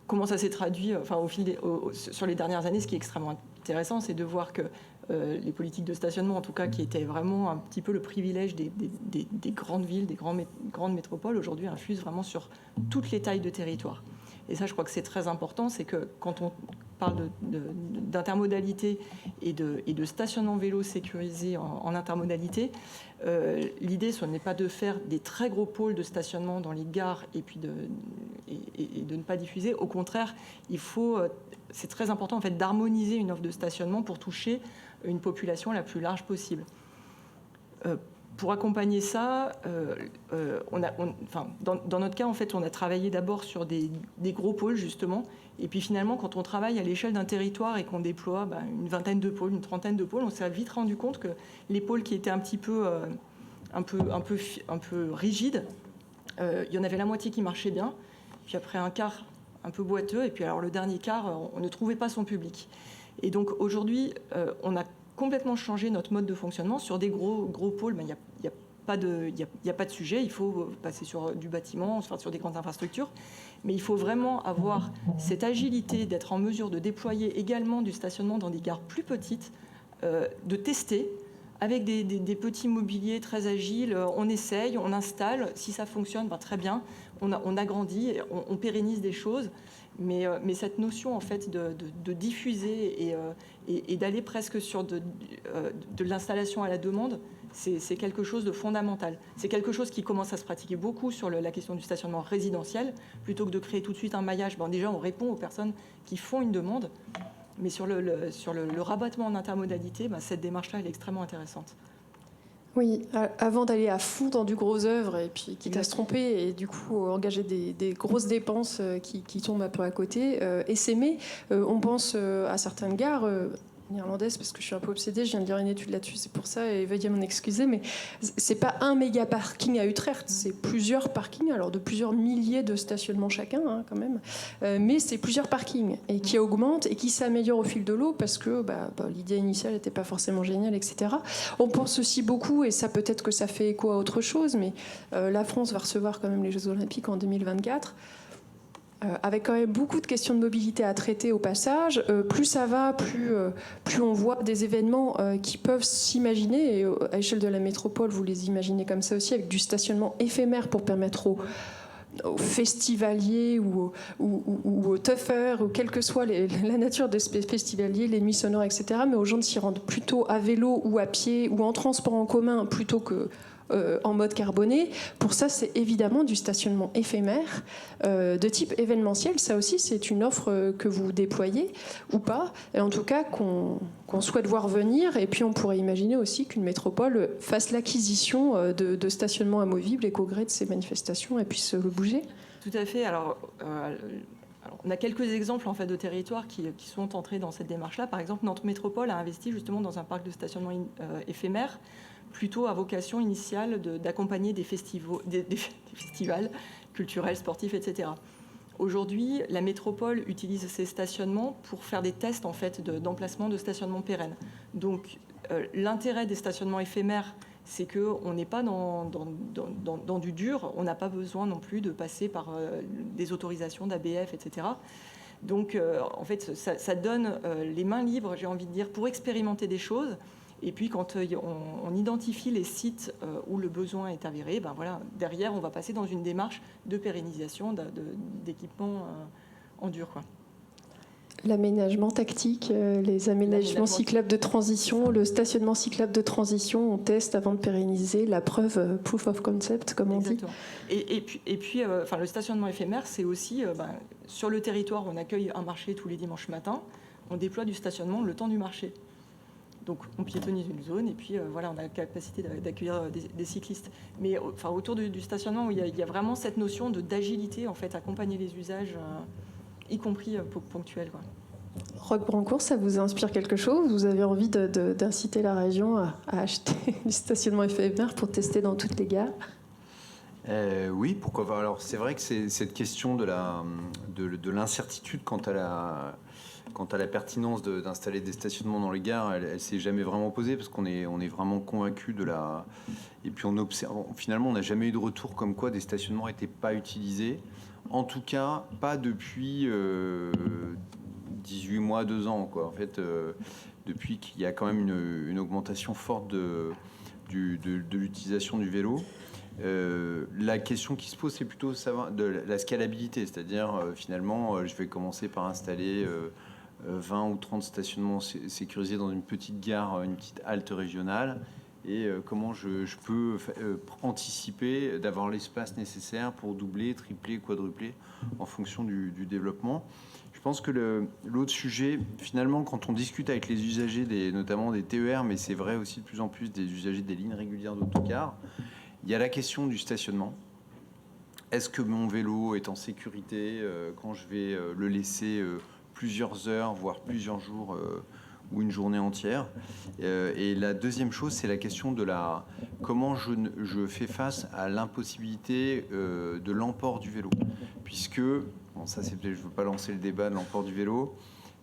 Comment ça s'est traduit sur les dernières années? Ce qui est extrêmement intéressant, c'est de voir que les politiques de stationnement, en tout cas, qui étaient vraiment un petit peu le privilège des grandes villes, des grandes métropoles, aujourd'hui infusent vraiment sur toutes les tailles de territoire. Et ça, je crois que c'est très important, c'est que quand on parle d'intermodalité et de stationnement vélo sécurisé en intermodalité, l'idée, ce n'est pas de faire des très gros pôles de stationnement dans les gares et puis de ne pas diffuser. Au contraire, c'est très important en fait d'harmoniser une offre de stationnement pour toucher une population la plus large possible. Pour accompagner ça, dans notre cas, en fait, on a travaillé d'abord sur des gros pôles, justement. Et puis finalement, quand on travaille à l'échelle d'un territoire et qu'on déploie une vingtaine de pôles, une trentaine de pôles, on s'est vite rendu compte que les pôles qui étaient un peu rigides, il y en avait la moitié qui marchait bien. Puis après un quart un peu boiteux. Et puis alors le dernier quart, on ne trouvait pas son public. Et donc aujourd'hui, on a complètement changé notre mode de fonctionnement. Sur des gros pôles, il n'y a pas de sujet. Il faut passer sur du bâtiment, sur des grandes infrastructures. Mais il faut vraiment avoir cette agilité d'être en mesure de déployer également du stationnement dans des gares plus petites, de tester avec des petits mobiliers très agiles. On essaye, on installe. Si ça fonctionne, très bien. On agrandit, on pérennise des choses. Mais cette notion en fait de diffuser et d'aller presque sur de l'installation à la demande, c'est quelque chose de fondamental. C'est quelque chose qui commence à se pratiquer beaucoup sur la question du stationnement résidentiel. Plutôt que de créer tout de suite un maillage, déjà on répond aux personnes qui font une demande. Mais sur le rabattement en intermodalité, cette démarche-là, elle est extrêmement intéressante. Oui, avant d'aller à fond dans du gros œuvre et puis quitte à se tromper et du coup engager des grosses dépenses qui tombent un peu à côté, essaimer, on pense à certaines gares néerlandaise, parce que je suis un peu obsédée, je viens de lire une étude là-dessus, c'est pour ça, et veuillez m'en excuser, mais c'est pas un méga parking à Utrecht, c'est plusieurs parkings, alors de plusieurs milliers de stationnements chacun, quand même, mais c'est plusieurs parkings, et qui augmentent et qui s'améliorent au fil de l'eau, parce que l'idée initiale n'était pas forcément géniale, etc. On pense aussi beaucoup, et ça peut-être que ça fait écho à autre chose, mais la France va recevoir quand même les Jeux Olympiques en 2024, avec quand même beaucoup de questions de mobilité à traiter au passage. Plus ça va, plus on voit des événements qui peuvent s'imaginer, et à l'échelle de la métropole, vous les imaginez comme ça aussi, avec du stationnement éphémère pour permettre aux festivaliers ou aux tuffers, ou quelle que soit la nature des festivaliers, les nuits sonores, etc., mais aux gens de s'y rendre plutôt à vélo ou à pied ou en transport en commun plutôt que en mode carboné. Pour ça, c'est évidemment du stationnement éphémère de type événementiel. Ça aussi, c'est une offre que vous déployez ou pas, et en tout cas qu'on souhaite voir venir. Et puis on pourrait imaginer aussi qu'une métropole fasse l'acquisition de stationnements amovibles et qu'au gré de ces manifestations, elle puisse le bouger. Tout à fait. Alors, on a quelques exemples en fait, de territoires qui sont entrés dans cette démarche-là. Par exemple, Nantes Métropole a investi justement dans un parc de stationnement éphémère, plutôt à vocation initiale d'accompagner des festivals culturels, sportifs, etc. Aujourd'hui, la métropole utilise ces stationnements pour faire des tests en fait, d'emplacement de stationnement pérenne. Donc, l'intérêt des stationnements éphémères, c'est qu'on n'est pas dans du dur, on n'a pas besoin non plus de passer par des autorisations d'ABF, etc. Donc, en fait, ça donne les mains libres, j'ai envie de dire, pour expérimenter des choses. Et puis, quand on identifie les sites où le besoin est avéré, ben voilà, derrière, on va passer dans une démarche de pérennisation d'équipements en dur, quoi. L'aménagement tactique, les aménagements cyclables de transition, le stationnement cyclable de transition, on teste avant de pérenniser la preuve proof of concept, comme on Exactement. dit. Et puis le stationnement éphémère, c'est aussi, sur le territoire, on accueille un marché tous les dimanches matins, on déploie du stationnement le temps du marché. Donc on piétonise une zone et puis voilà, on a la capacité d'accueillir des cyclistes. Mais autour du stationnement, il y a vraiment cette notion d'agilité, en fait, accompagner les usages, y compris ponctuels, quoi. Roch Brancourt, ça vous inspire quelque chose? Vous avez envie d'inciter la région à acheter du stationnement éphémère pour tester dans toutes les gares? Oui, pourquoi pas. Alors c'est vrai que c'est cette question de l'incertitude quant à la pertinence d'installer des stationnements dans les gares, elle s'est jamais vraiment posée parce qu'on est vraiment convaincu de la. Et puis on observe. Finalement, on n'a jamais eu de retour comme quoi des stationnements n'étaient pas utilisés. En tout cas, pas depuis 18 mois, 2 ans, quoi. En fait, depuis qu'il y a quand même une augmentation forte de l'utilisation du vélo. La question qui se pose, c'est plutôt savoir de la scalabilité, c'est-à-dire finalement, je vais commencer par installer 20 ou 30 stationnements sécurisés dans une petite gare, une petite halte régionale, et comment je peux anticiper d'avoir l'espace nécessaire pour doubler, tripler, quadrupler en fonction du développement. Je pense que l'autre sujet, finalement, quand on discute avec les usagers, notamment des TER, mais c'est vrai aussi de plus en plus des usagers des lignes régulières d'autocars, il y a la question du stationnement. Est-ce que mon vélo est en sécurité quand je vais le laisser plusieurs heures, voire plusieurs jours ou une journée entière? Et la deuxième chose, c'est la question de comment je fais face à l'impossibilité de l'emport du vélo. Puisque, bon, ça c'est peut-être, je ne veux pas lancer le débat de l'emport du vélo,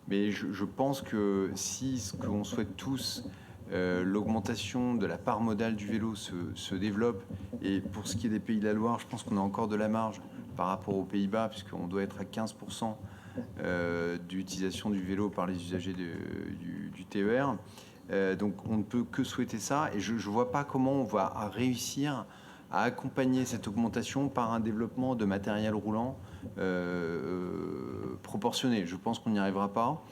mais je pense que si ce qu'on souhaite tous, l'augmentation de la part modale du vélo se développe, et pour ce qui est des Pays de la Loire, je pense qu'on a encore de la marge par rapport aux Pays-Bas, puisqu'on doit être à 15% d'utilisation du vélo par les usagers du TER. Donc on ne peut que souhaiter ça, et je ne vois pas comment on va réussir à accompagner cette augmentation par un développement de matériel roulant proportionné. Je pense qu'on n'y arrivera pas.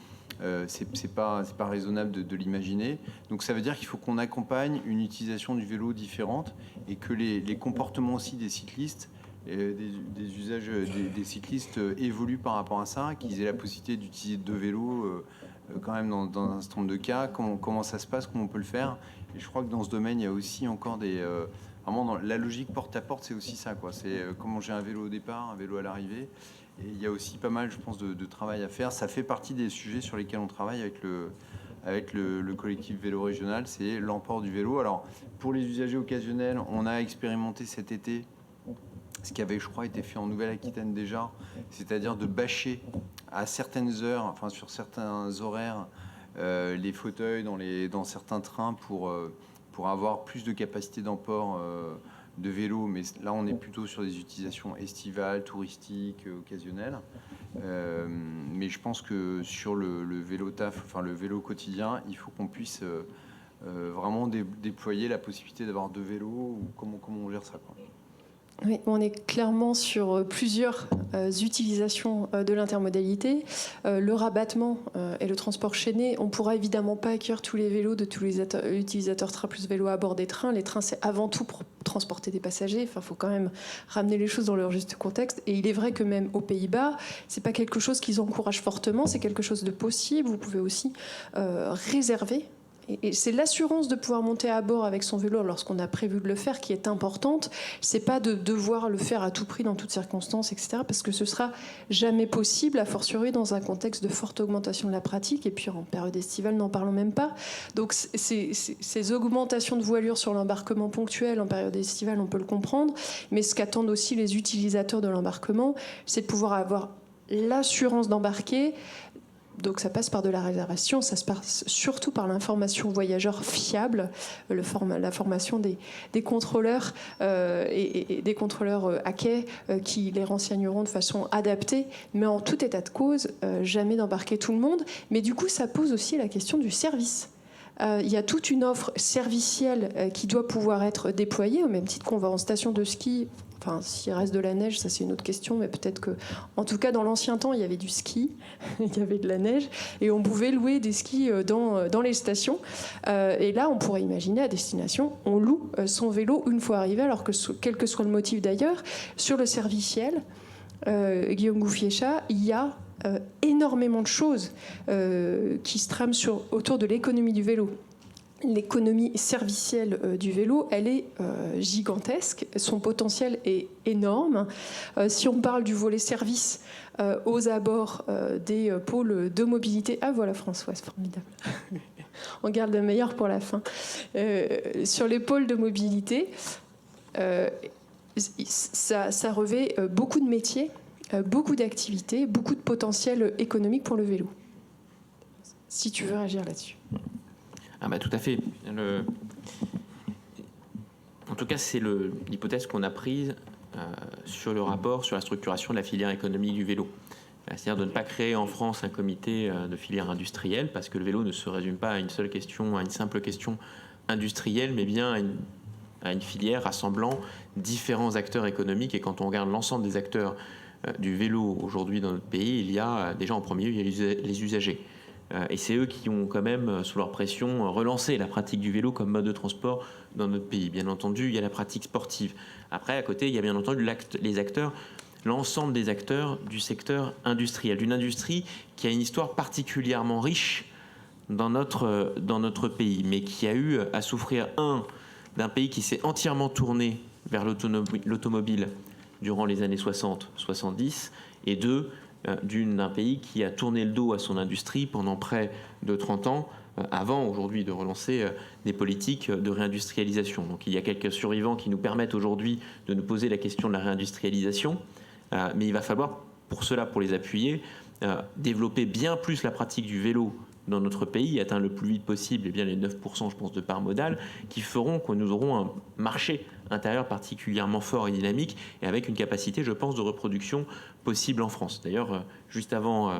C'est pas raisonnable de l'imaginer. Donc ça veut dire qu'il faut qu'on accompagne une utilisation du vélo différente, et que les comportements aussi des cyclistes, des usages des cyclistes évoluent par rapport à ça, qu'ils aient la possibilité d'utiliser 2 vélos quand même dans un certain nombre de cas, comment ça se passe, comment on peut le faire. Et je crois que dans ce domaine, il y a aussi encore vraiment dans la logique porte-à-porte, c'est aussi ça, quoi. C'est comment j'ai un vélo au départ, un vélo à l'arrivée. Et il y a aussi pas mal, je pense, de travail à faire. Ça fait partie des sujets sur lesquels on travaille avec le collectif vélo régional, c'est l'emport du vélo. Alors, pour les usagers occasionnels, on a expérimenté cet été ce qui avait, je crois, été fait en Nouvelle-Aquitaine déjà, c'est-à-dire de bâcher à certaines heures, enfin sur certains horaires, les fauteuils dans certains trains pour avoir plus de capacité d'emport de vélo. Mais là, on est plutôt sur des utilisations estivales, touristiques, occasionnelles. Mais je pense que sur le vélo taf, enfin le vélo quotidien, il faut qu'on puisse vraiment déployer la possibilité d'avoir 2 vélos, ou comment on gère ça, quoi. Oui, on est clairement sur plusieurs utilisations de l'intermodalité. Le rabattement et le transport chaîné, on ne pourra évidemment pas accueillir tous les vélos de tous les utilisateurs train plus vélo à bord des trains. Les trains, c'est avant tout pour transporter des passagers. Enfin, il faut quand même ramener les choses dans leur juste contexte. Et il est vrai que même aux Pays-Bas, c'est pas quelque chose qu'ils encouragent fortement, c'est quelque chose de possible. Vous pouvez aussi réserver. Et c'est l'assurance de pouvoir monter à bord avec son vélo lorsqu'on a prévu de le faire qui est importante. C'est pas de devoir le faire à tout prix dans toutes circonstances, etc. Parce que ce sera jamais possible, a fortiori dans un contexte de forte augmentation de la pratique. Et puis en période estivale, n'en parlons même pas. Donc ces augmentations de voilure sur l'embarquement ponctuel en période estivale, on peut le comprendre. Mais ce qu'attendent aussi les utilisateurs de l'embarquement, c'est de pouvoir avoir l'assurance d'embarquer. Donc ça passe par de la réservation, ça se passe surtout par l'information voyageur fiable, la formation des contrôleurs et des contrôleurs à quai qui les renseigneront de façon adaptée. Mais en tout état de cause, jamais d'embarquer tout le monde. Mais du coup, ça pose aussi la question du service. Il y a toute une offre servicielle qui doit pouvoir être déployée, au même titre qu'on va en station de ski. Enfin, s'il reste de la neige, ça c'est une autre question, mais peut-être que, en tout cas, dans l'ancien temps, il y avait du ski, il y avait de la neige, et on pouvait louer des skis dans les stations. Et là, on pourrait imaginer à destination, on loue son vélo une fois arrivé, alors que quel que soit le motif d'ailleurs, sur le serviciel, Guillaume Gouffier-Cha, il y a énormément de choses qui se trament autour de l'économie du vélo. L'économie servicielle du vélo, elle est gigantesque. Son potentiel est énorme. Si on parle du volet service aux abords des pôles de mobilité... Ah voilà Françoise, formidable. On garde le meilleur pour la fin. Sur les pôles de mobilité, ça revêt beaucoup de métiers, beaucoup d'activités, beaucoup de potentiel économique pour le vélo. Si tu veux réagir là-dessus. Ah bah tout à fait. En tout cas, c'est l'hypothèse qu'on a prise sur le rapport sur la structuration de la filière économique du vélo. C'est-à-dire de ne pas créer en France un comité de filière industrielle, parce que le vélo ne se résume pas à une seule question, à une simple question industrielle, mais bien à une filière rassemblant différents acteurs économiques. Et quand on regarde l'ensemble des acteurs du vélo aujourd'hui dans notre pays, il y a déjà en premier lieu il y a les usagers. Et c'est eux qui ont quand même, sous leur pression, relancé la pratique du vélo comme mode de transport dans notre pays. Bien entendu, il y a la pratique sportive. Après, à côté, il y a bien entendu les acteurs, l'ensemble des acteurs du secteur industriel, d'une industrie qui a une histoire particulièrement riche dans notre pays, mais qui a eu à souffrir, d'un pays qui s'est entièrement tourné vers l'automobile durant les années 60-70, et d'un pays qui a tourné le dos à son industrie pendant près de 30 ans, avant aujourd'hui de relancer des politiques de réindustrialisation. Donc il y a quelques survivants qui nous permettent aujourd'hui de nous poser la question de la réindustrialisation, mais il va falloir pour cela, pour les appuyer, développer bien plus la pratique du vélo dans notre pays, atteindre le plus vite possible les 9%, je pense, de part modale, qui feront que nous aurons un marché intérieur particulièrement fort et dynamique, et avec une capacité, je pense, de reproduction possible en France. D'ailleurs, juste avant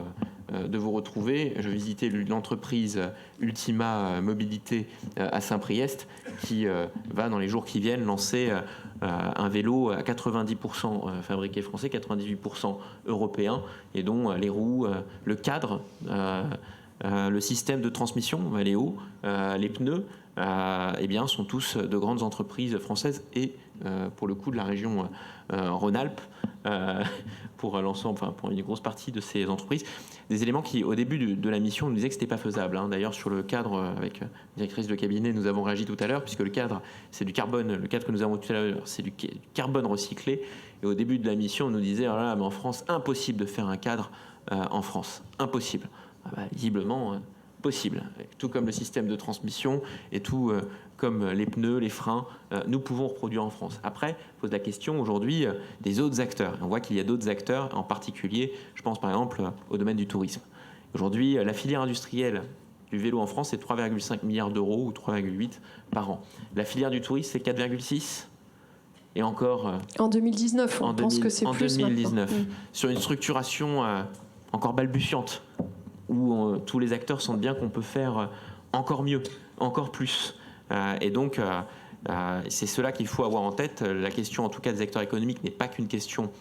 de vous retrouver, je visitais l'entreprise Ultima Mobilité à Saint-Priest, qui va, dans les jours qui viennent, lancer un vélo à 90% fabriqué français, 98% européen, et dont les roues, le cadre, le système de transmission, Valeo, les pneus, eh bien, sont tous de grandes entreprises françaises et pour le coup de la région Rhône-Alpes, pour l'ensemble, enfin pour une grosse partie de ces entreprises. Des éléments qui, au début de la mission, nous disaient que c'était pas faisable. D'ailleurs, sur le cadre, avec la directrice de cabinet, nous avons réagi tout à l'heure, puisque le cadre, c'est du carbone. Le cadre que nous avons tout à l'heure, c'est du carbone recyclé. Et au début de la mission, on nous disait, oh là, mais en France, impossible de faire un cadre en France, impossible. Visiblement possible, tout comme le système de transmission et tout comme les pneus, les freins, nous pouvons reproduire en France. Après, on pose la question aujourd'hui des autres acteurs. Et on voit qu'il y a d'autres acteurs, en particulier, je pense par exemple au domaine du tourisme. Aujourd'hui, la filière industrielle du vélo en France, c'est 3,5 milliards d'euros ou 3,8 par an. La filière du tourisme, c'est 4,6. Et encore... en 2019, on pense que c'est plus. En 2019, sur une structuration encore balbutiante, où tous les acteurs sentent bien qu'on peut faire encore mieux, encore plus. Et donc, c'est cela qu'il faut avoir en tête. La question, en tout cas, des acteurs économiques n'est pas qu'une question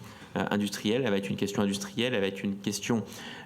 industrielle, elle va être une question industrielle, elle va être une question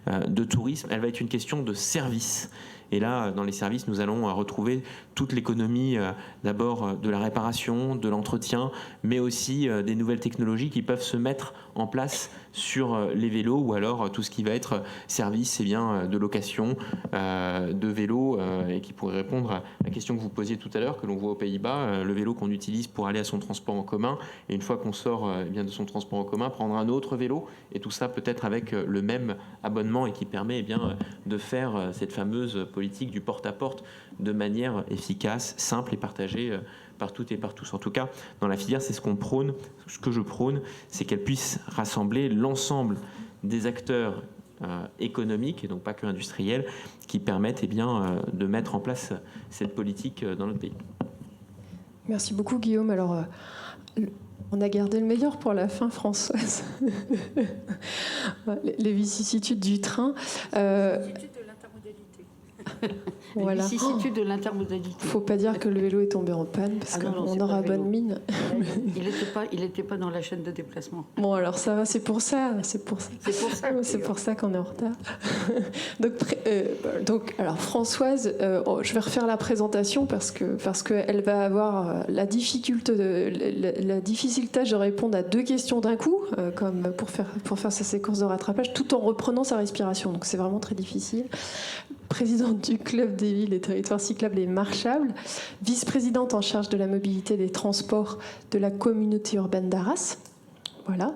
de tourisme, elle va être une question de service. Et là, dans les services, nous allons retrouver toute l'économie, d'abord de la réparation, de l'entretien, mais aussi des nouvelles technologies qui peuvent se mettre en place sur les vélos, ou alors tout ce qui va être service, c'est bien de location de vélos, et qui pourrait répondre à la question que vous posiez tout à l'heure, que l'on voit aux Pays-Bas, le vélo qu'on utilise pour aller à son transport en commun, et une fois qu'on sort bien de son transport en commun, prendre un autre vélo, et tout ça peut-être avec le même abonnement, et qui permet bien de faire cette fameuse politique du porte-à-porte de manière efficace, simple et partagée par toutes et par tous. En tout cas, dans la filière, c'est ce qu'on prône, ce que je prône, c'est qu'elle puisse rassembler l'ensemble des acteurs économiques, et donc pas que industriels, qui permettent de mettre en place cette politique dans notre pays. Merci beaucoup, Guillaume. Alors, on a gardé le meilleur pour la fin, Françoise. Les vicissitudes du train. Voilà. Les vicissitudes de l'intermodalité. Il ne faut pas dire que le vélo est tombé en panne, parce qu'on aura bonne mine. Il n'était pas dans la chaîne de déplacement. Bon, alors ça va, c'est pour ça. C'est pour ça qu'on est en retard. Donc, alors Françoise, je vais refaire la présentation parce qu'elle va avoir la difficile tâche de répondre à 2 questions d'un coup, comme pour faire sa séquence de rattrapage, tout en reprenant sa respiration. Donc c'est vraiment très difficile. Présidente du Club des villes et territoires cyclables et marchables, vice-présidente en charge de la mobilité des transports de la communauté urbaine d'Arras, voilà,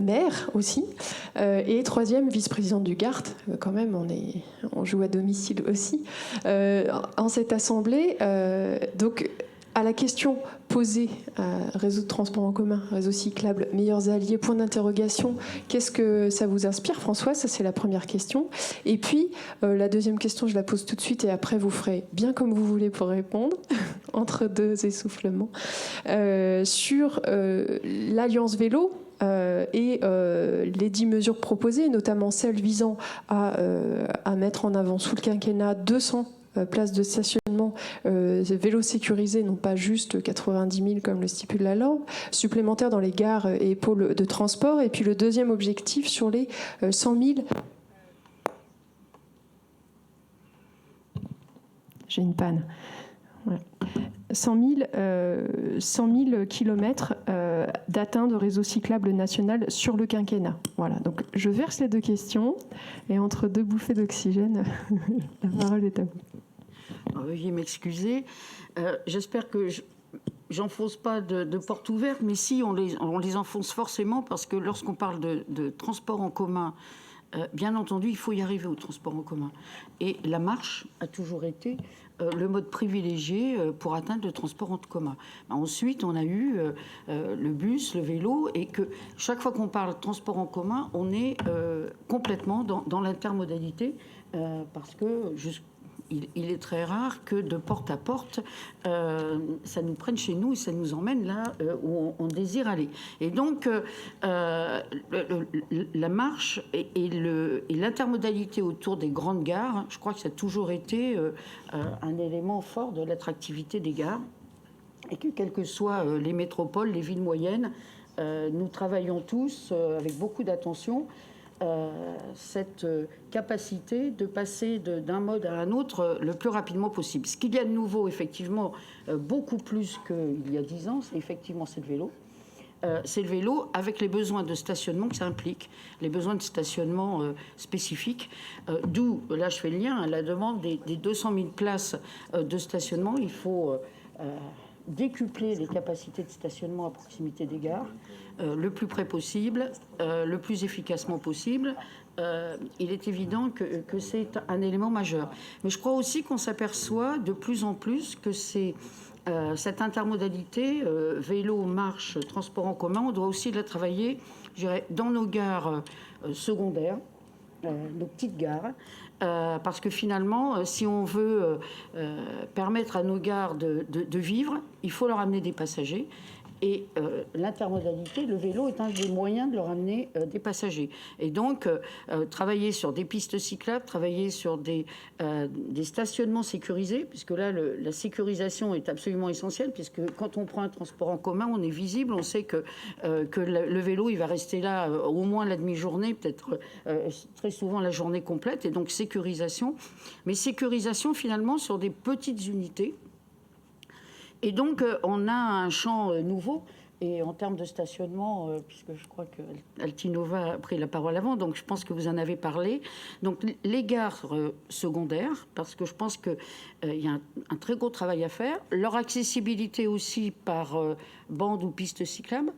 maire aussi, et 3e vice-présidente du GART, quand même, on joue à domicile aussi, en cette assemblée. Donc, à la question posée, réseau de transport en commun, réseau cyclable, meilleurs alliés, point d'interrogation, qu'est-ce que ça vous inspire, François? Ça, c'est la première question. Et puis, la deuxième question, je la pose tout de suite, et après, vous ferez bien comme vous voulez pour répondre, entre 2 essoufflements, sur l'Alliance Vélo, et les 10 mesures proposées, notamment celles visant à mettre en avant sous le quinquennat 200 places de stationnement vélos sécurisés, non pas juste 90 000 comme le stipule la norme, supplémentaires dans les gares et pôles de transport. Et puis le deuxième objectif sur les 100 000... J'ai une panne. Ouais. 100 000 kilomètres d'atteinte de réseau cyclable national sur le quinquennat. Voilà, donc je verse les 2 questions, et entre 2 bouffées d'oxygène, la parole est à vous. Veuillez m'excuser. J'espère que j'enfonce pas de porte ouverte, mais si, on les enfonce forcément, parce que lorsqu'on parle de transport en commun, bien entendu, il faut y arriver au transport en commun. Et la marche a toujours été le mode privilégié pour atteindre le transport en commun. Ensuite, on a eu le bus, le vélo, et que chaque fois qu'on parle de transport en commun, on est complètement dans l'intermodalité, parce que il est très rare que de porte à porte, ça nous prenne chez nous et ça nous emmène là où on désire aller. Et donc, la marche et l'intermodalité autour des grandes gares, je crois que ça a toujours été un élément fort de l'attractivité des gares. Et que quelles que soient les métropoles, les villes moyennes, nous travaillons tous avec beaucoup d'attention cette capacité de passer d'un mode à un autre le plus rapidement possible. Ce qu'il y a de nouveau, effectivement, beaucoup plus qu'il y a 10 ans, c'est le vélo. C'est le vélo avec les besoins de stationnement que ça implique, les besoins de stationnement spécifiques. D'où, là je fais le lien, à la demande des 200 000 places de stationnement. Il faut décupler les capacités de stationnement à proximité des gares, le plus près possible, le plus efficacement possible. Il est évident que c'est un élément majeur. Mais je crois aussi qu'on s'aperçoit de plus en plus que c'est cette intermodalité, vélo, marche, transport en commun, on doit aussi la travailler, je dirais, dans nos gares secondaires, nos petites gares, parce que finalement, si on veut permettre à nos gares de vivre, il faut leur amener des passagers. Et l'intermodalité, le vélo est un des moyens de leur amener des passagers. Et donc, travailler sur des pistes cyclables, travailler sur des stationnements sécurisés, puisque là, la sécurisation est absolument essentielle, puisque quand on prend un transport en commun, on est visible, on sait que le vélo, il va rester là au moins la demi-journée, peut-être très souvent la journée complète, et donc sécurisation. Mais sécurisation, finalement, sur des petites unités. Et donc, on a un champ nouveau. Et en termes de stationnement, puisque je crois que Altinova a pris la parole avant, donc je pense que vous en avez parlé. Donc, les gares secondaires, parce que je pense qu'il y a un très gros travail à faire. Leur accessibilité aussi par bande ou piste cyclable.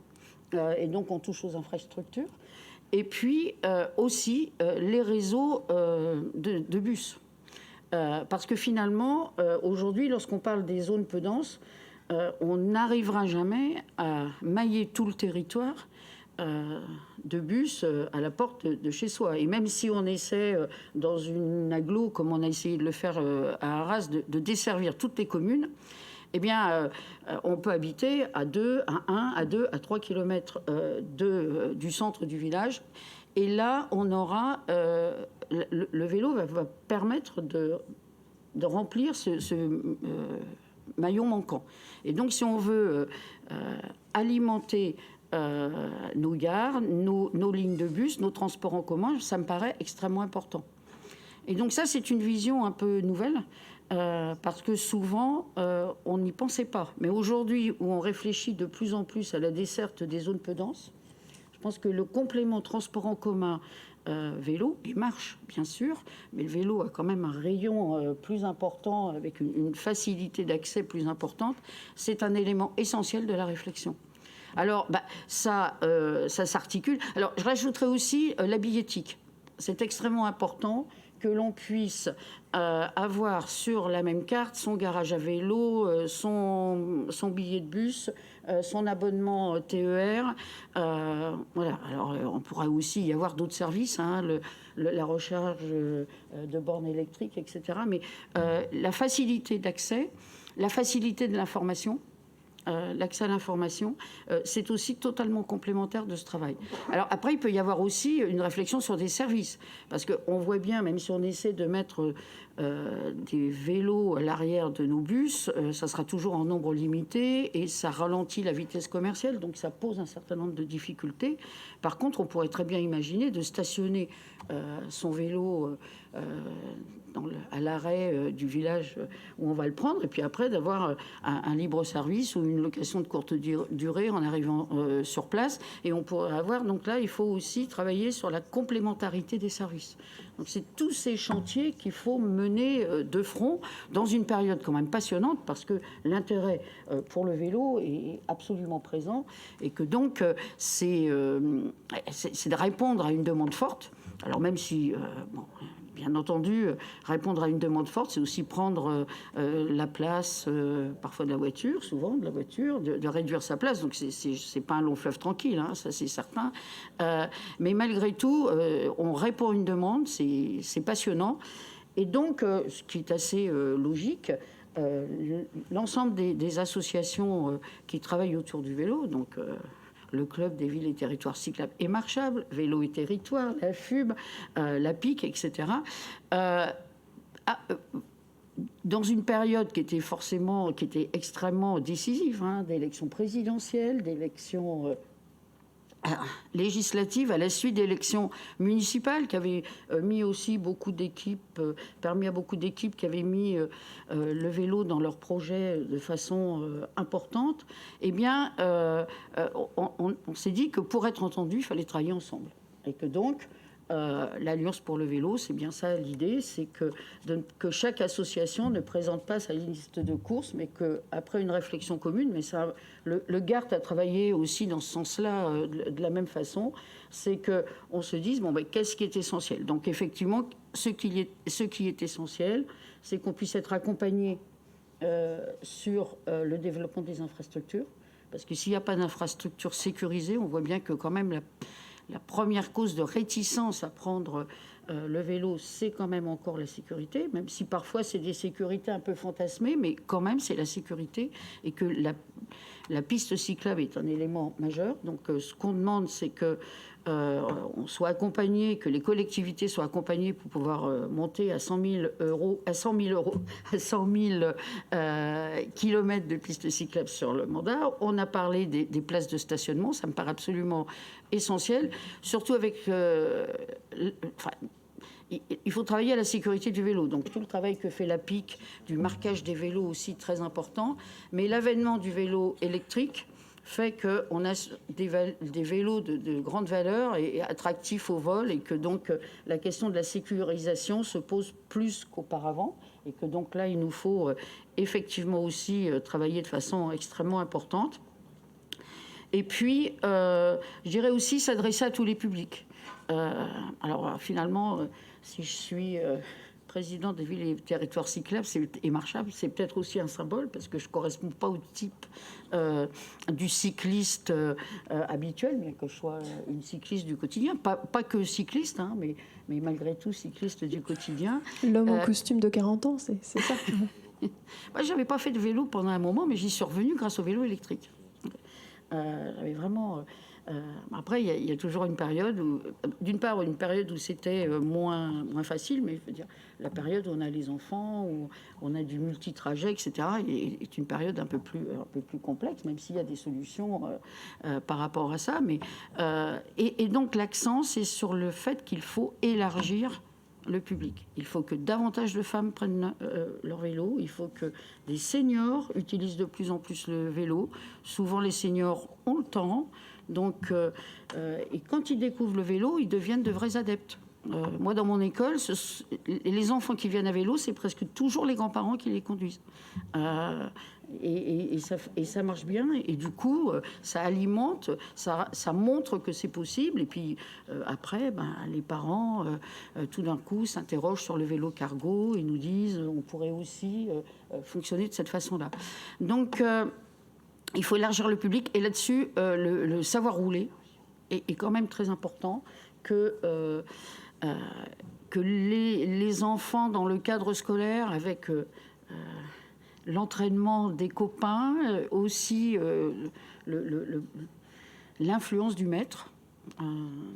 Et donc, on touche aux infrastructures. Et puis, aussi, les réseaux de bus. Parce que finalement, aujourd'hui, lorsqu'on parle des zones peu denses, on n'arrivera jamais à mailler tout le territoire de bus à la porte de chez soi. Et même si on essaie, dans une agglo, comme on a essayé de le faire à Arras, de desservir toutes les communes, eh bien, on peut habiter à 2, à 1, à 2, à 3 kilomètres du centre du village. Et là, on aura... le vélo va permettre de remplir ce maillon manquant. Et donc, si on veut alimenter nos gares, nos lignes de bus, nos transports en commun, ça me paraît extrêmement important. Et donc ça, c'est une vision un peu nouvelle, parce que souvent, on n'y pensait pas. Mais aujourd'hui, où on réfléchit de plus en plus à la desserte des zones peu denses, je pense que le complément transport en commun vélo, il marche, bien sûr, mais le vélo a quand même un rayon plus important, avec une facilité d'accès plus importante. C'est un élément essentiel de la réflexion. Alors, ça s'articule. Alors, je rajouterais aussi la billettique. C'est extrêmement important que l'on puisse avoir sur la même carte son garage à vélo, son billet de bus, son abonnement TER. Voilà. Alors, on pourra aussi y avoir d'autres services, hein, la recharge de bornes électriques, etc. Mais la facilité d'accès, la facilité de l'information, l'accès à l'information, c'est aussi totalement complémentaire de ce travail. Alors après, il peut y avoir aussi une réflexion sur des services, parce qu'on voit bien, même si on essaie de mettre des vélos à l'arrière de nos bus, ça sera toujours en nombre limité et ça ralentit la vitesse commerciale, donc ça pose un certain nombre de difficultés. Par contre, on pourrait très bien imaginer de stationner son vélo à l'arrêt du village où on va le prendre, et puis après d'avoir un libre service ou une location de courte durée en arrivant sur place. Et on pourrait avoir, donc là, il faut aussi travailler sur la complémentarité des services. Donc c'est tous ces chantiers qu'il faut mener de front dans une période quand même passionnante, parce que l'intérêt pour le vélo est absolument présent, et que donc c'est de répondre à une demande forte. Alors même si... bien entendu, répondre à une demande forte, c'est aussi prendre la place, parfois de la voiture, souvent de la voiture, de réduire sa place. Donc, c'est pas un long fleuve tranquille, hein, ça c'est certain. Mais malgré tout, on répond à une demande, c'est passionnant. Et donc, ce qui est assez logique, l'ensemble des associations qui travaillent autour du vélo, donc... le Club des villes et territoires cyclables et marchables, Vélo et territoire, la FUB, la PIC, etc. Dans une période qui était extrêmement décisive, hein, d'élections présidentielles, d'élections législatives, à la suite d'élections municipales qui avaient mis aussi beaucoup d'équipes, permis à beaucoup d'équipes qui avaient mis le vélo dans leurs projets de façon importante, eh bien, on s'est dit que pour être entendu, il fallait travailler ensemble. Et que donc, l'Alliance pour le vélo, c'est bien ça l'idée, c'est que chaque association ne présente pas sa liste de courses, mais qu'après une réflexion commune, mais ça, le GART a travaillé aussi dans ce sens-là de la même façon, c'est qu'on se dise, qu'est-ce qui est essentiel? Donc effectivement, ce qui est essentiel, c'est qu'on puisse être accompagné sur le développement des infrastructures, parce que s'il n'y a pas d'infrastructures sécurisées, on voit bien que quand même la première cause de réticence à prendre le vélo, c'est quand même encore la sécurité, même si parfois c'est des sécurités un peu fantasmées, mais quand même c'est la sécurité, et que la piste cyclable est un élément majeur. Donc ce qu'on demande, c'est que on soit accompagné, que les collectivités soient accompagnées pour pouvoir monter à 100 000 kilomètres de pistes cyclables sur le mandat. On a parlé des places de stationnement, ça me paraît absolument essentiel, surtout avec... il faut travailler à la sécurité du vélo. Donc tout le travail que fait la PIC, du marquage des vélos aussi très important. Mais l'avènement du vélo électrique fait qu'on a des vélos de grande valeur et attractifs au vol, et que donc la question de la sécurisation se pose plus qu'auparavant, et que donc là il nous faut effectivement aussi travailler de façon extrêmement importante. Et puis je dirais aussi s'adresser à tous les publics. Alors finalement, si je suis président des villes et territoires cyclables et marchables, c'est peut-être aussi un symbole, parce que je ne correspond pas au type du cycliste habituel, bien que je sois une cycliste du quotidien. Pas que cycliste, hein, mais malgré tout cycliste du quotidien. L'homme en costume de 40 ans, c'est ça. Moi, je n'avais pas fait de vélo pendant un moment, mais j'y suis revenue grâce au vélo électrique. J'avais vraiment... après, il y a toujours une période où, d'une part, une période où c'était moins facile, mais je veux dire, la période où on a les enfants, où on a du multi-trajet, etc., est une période un peu plus complexe, même s'il y a des solutions par rapport à ça. Mais, et donc, l'accent, c'est sur le fait qu'il faut élargir le public. Il faut que davantage de femmes prennent leur vélo. Il faut que des seniors utilisent de plus en plus le vélo. Souvent, les seniors ont le temps. Donc, et quand ils découvrent le vélo, ils deviennent de vrais adeptes. Moi, dans mon école, les enfants qui viennent à vélo, c'est presque toujours les grands-parents qui les conduisent. Et ça marche bien. Et du coup, ça alimente, ça montre que c'est possible. Et puis après, les parents, tout d'un coup, s'interrogent sur le vélo cargo et nous disent on pourrait aussi fonctionner de cette façon-là. Donc, il faut élargir le public. Et là-dessus, le savoir rouler est quand même très important, que les enfants, dans le cadre scolaire, avec l'entraînement des copains, aussi l'influence du maître,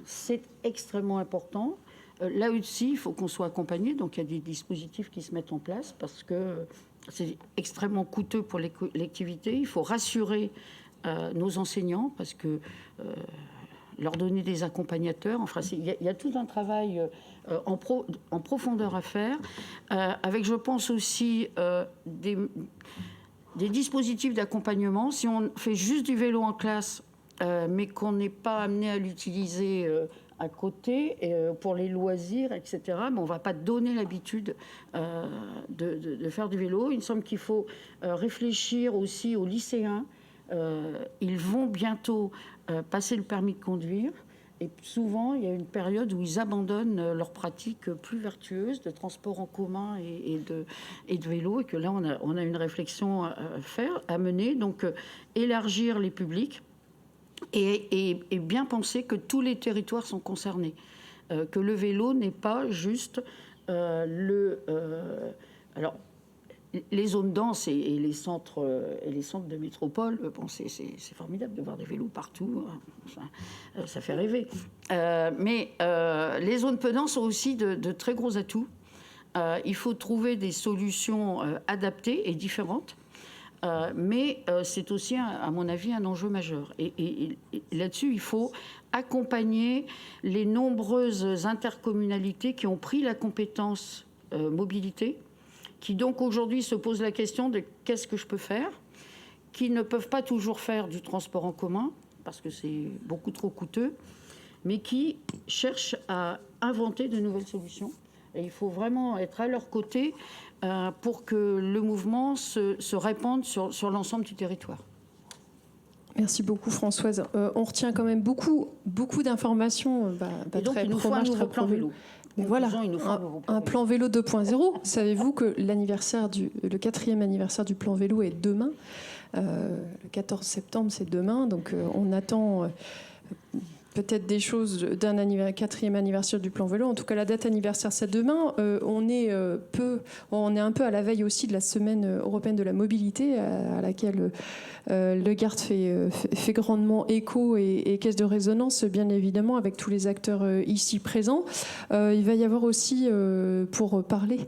c'est extrêmement important. Là aussi, il faut qu'on soit accompagné. Donc, il y a des dispositifs qui se mettent en place, parce que c'est extrêmement coûteux pour les collectivités. Il faut rassurer nos enseignants, parce que leur donner des accompagnateurs. Enfin, il y a tout un travail en profondeur à faire, avec, je pense aussi, des dispositifs d'accompagnement. Si on fait juste du vélo en classe, mais qu'on n'est pas amené à l'utiliser à côté, pour les loisirs, etc., mais on ne va pas donner l'habitude de faire du vélo. Il me semble qu'il faut réfléchir aussi aux lycéens. Ils vont bientôt passer le permis de conduire, et souvent il y a une période où ils abandonnent leurs pratiques plus vertueuses de transport en commun et de vélo, et que là on a une réflexion à mener. Donc élargir les publics et bien penser que tous les territoires sont concernés, que le vélo n'est pas juste alors, les zones denses et les centres de métropole, bon, c'est formidable de voir des vélos partout, ça fait rêver. Mais les zones peu denses ont aussi de très gros atouts. Il faut trouver des solutions adaptées et différentes. Mais c'est aussi, à mon avis, un enjeu majeur. Et là-dessus, il faut accompagner les nombreuses intercommunalités qui ont pris la compétence mobilité, qui donc aujourd'hui se posent la question de qu'est-ce que je peux faire, qui ne peuvent pas toujours faire du transport en commun, parce que c'est beaucoup trop coûteux, mais qui cherchent à inventer de nouvelles solutions. Et il faut vraiment être à leur côté pour que le mouvement se répande sur l'ensemble du territoire. Merci beaucoup, Françoise. On retient quand même beaucoup d'informations. Et donc, il nous faut un nouveau plan vélo. Mais voilà, un plan vélo 2.0. Savez-vous que le 4e anniversaire du plan vélo est demain, le 14 septembre, c'est demain. Donc on attend peut-être des choses d'un 4e anniversaire du plan vélo. En tout cas, la date anniversaire, c'est demain. On est un peu à la veille aussi de la semaine européenne de la mobilité, à laquelle le GART fait grandement écho et caisse de résonance, bien évidemment, avec tous les acteurs ici présents. Il va y avoir aussi, pour parler